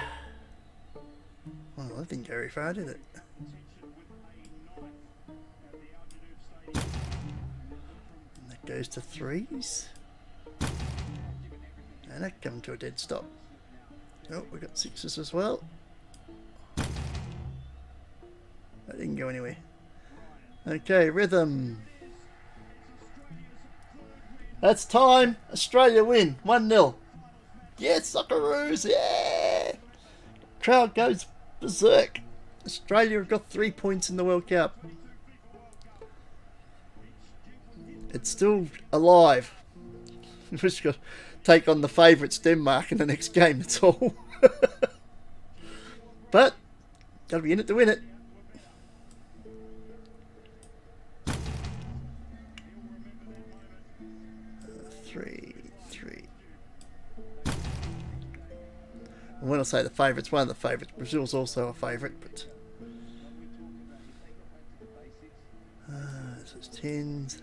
Well, that didn't go very far, did it? And that goes to threes. And that comes to a dead stop. Oh, we got sixes as well. That didn't go anywhere. Okay, rhythm. That's time. Australia win. 1-0. Yes, Socceroos. Yeah. Crowd goes berserk. Australia have got 3 points in the World Cup. It's still alive. We've just got to take on the favourites Denmark in the next game, that's all. But, got to be in it to win it. Three. And when I say the favourites, one of the favourites, Brazil's also a favourite, but so it's tens.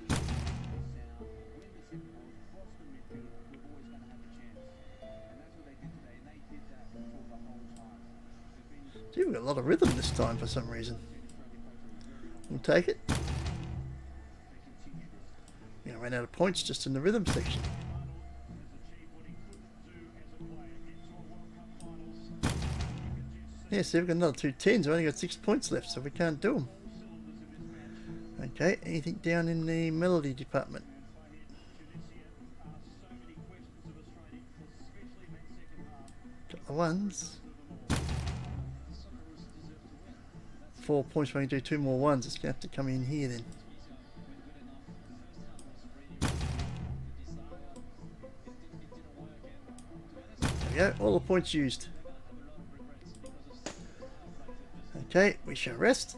Gee, we've got a lot of rhythm this time for some reason. We'll take it. I ran out of points just in the rhythm section. Yeah, see, we've got another 2 tens. We've only got 6 points left, so we can't do them. Okay, anything down in the melody department? Got the ones. 4 points when we do 2 more ones. It's going to have to come in here then. we go, all the points used. Okay, we shall rest.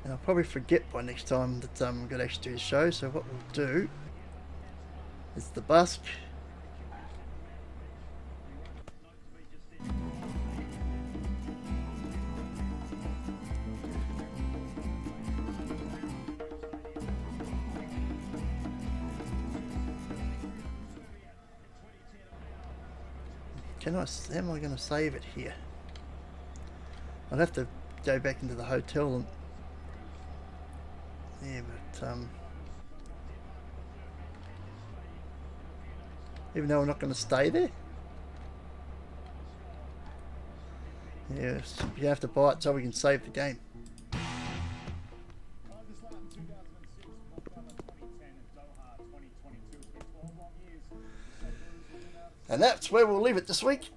And I'll probably forget by next time that I'm going to actually do the show, so what we'll do is the busk. How am I going to save it here? I'd have to go back into the hotel and... Yeah, but even though we're not going to stay there? Yes, you have to buy it so we can save the game. And that's where we'll leave it this week.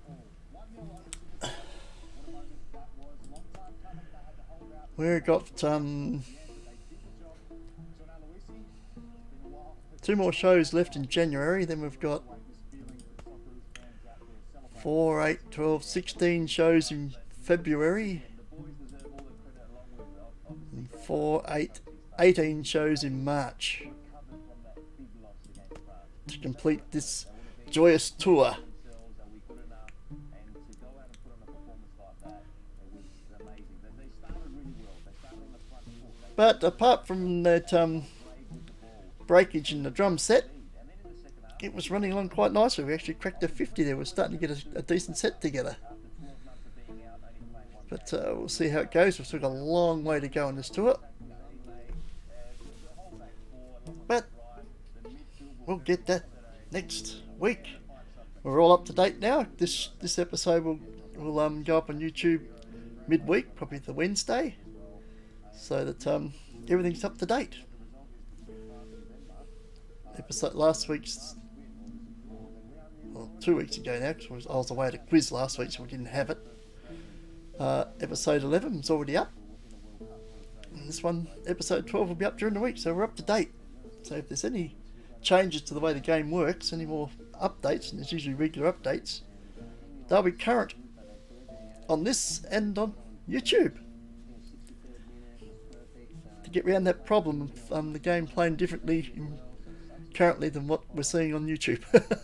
We've got 2 more shows left in January. Then we've got 4, 8, 12, 16 shows in February. And 4, 8, 18 shows in March. To complete this joyous tour. But apart from that breakage in the drum set, it was running along quite nicely. We actually cracked the 50 there. We're starting to get a decent set together. But we'll see how it goes. We've still got a long way to go on this tour. But we'll get that next week. We're all up to date now. This episode will go up on YouTube midweek, probably the Wednesday, so that everything's up to date. Episode last week's, well, 2 weeks ago now, because I was away at a quiz last week, so we didn't have it. Episode 11 is already up, and this one, episode 12, will be up during the week, so we're up to date. So if there's any changes to the way the game works, any more updates, and there's usually regular updates, they'll be current on this and on YouTube. To get around that problem of the game playing differently currently than what we're seeing on YouTube. But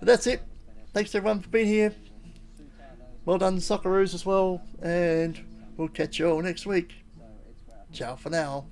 that's it. Thanks everyone for being here. Well done Socceroos as well, and we'll catch you all next week. Ciao for now.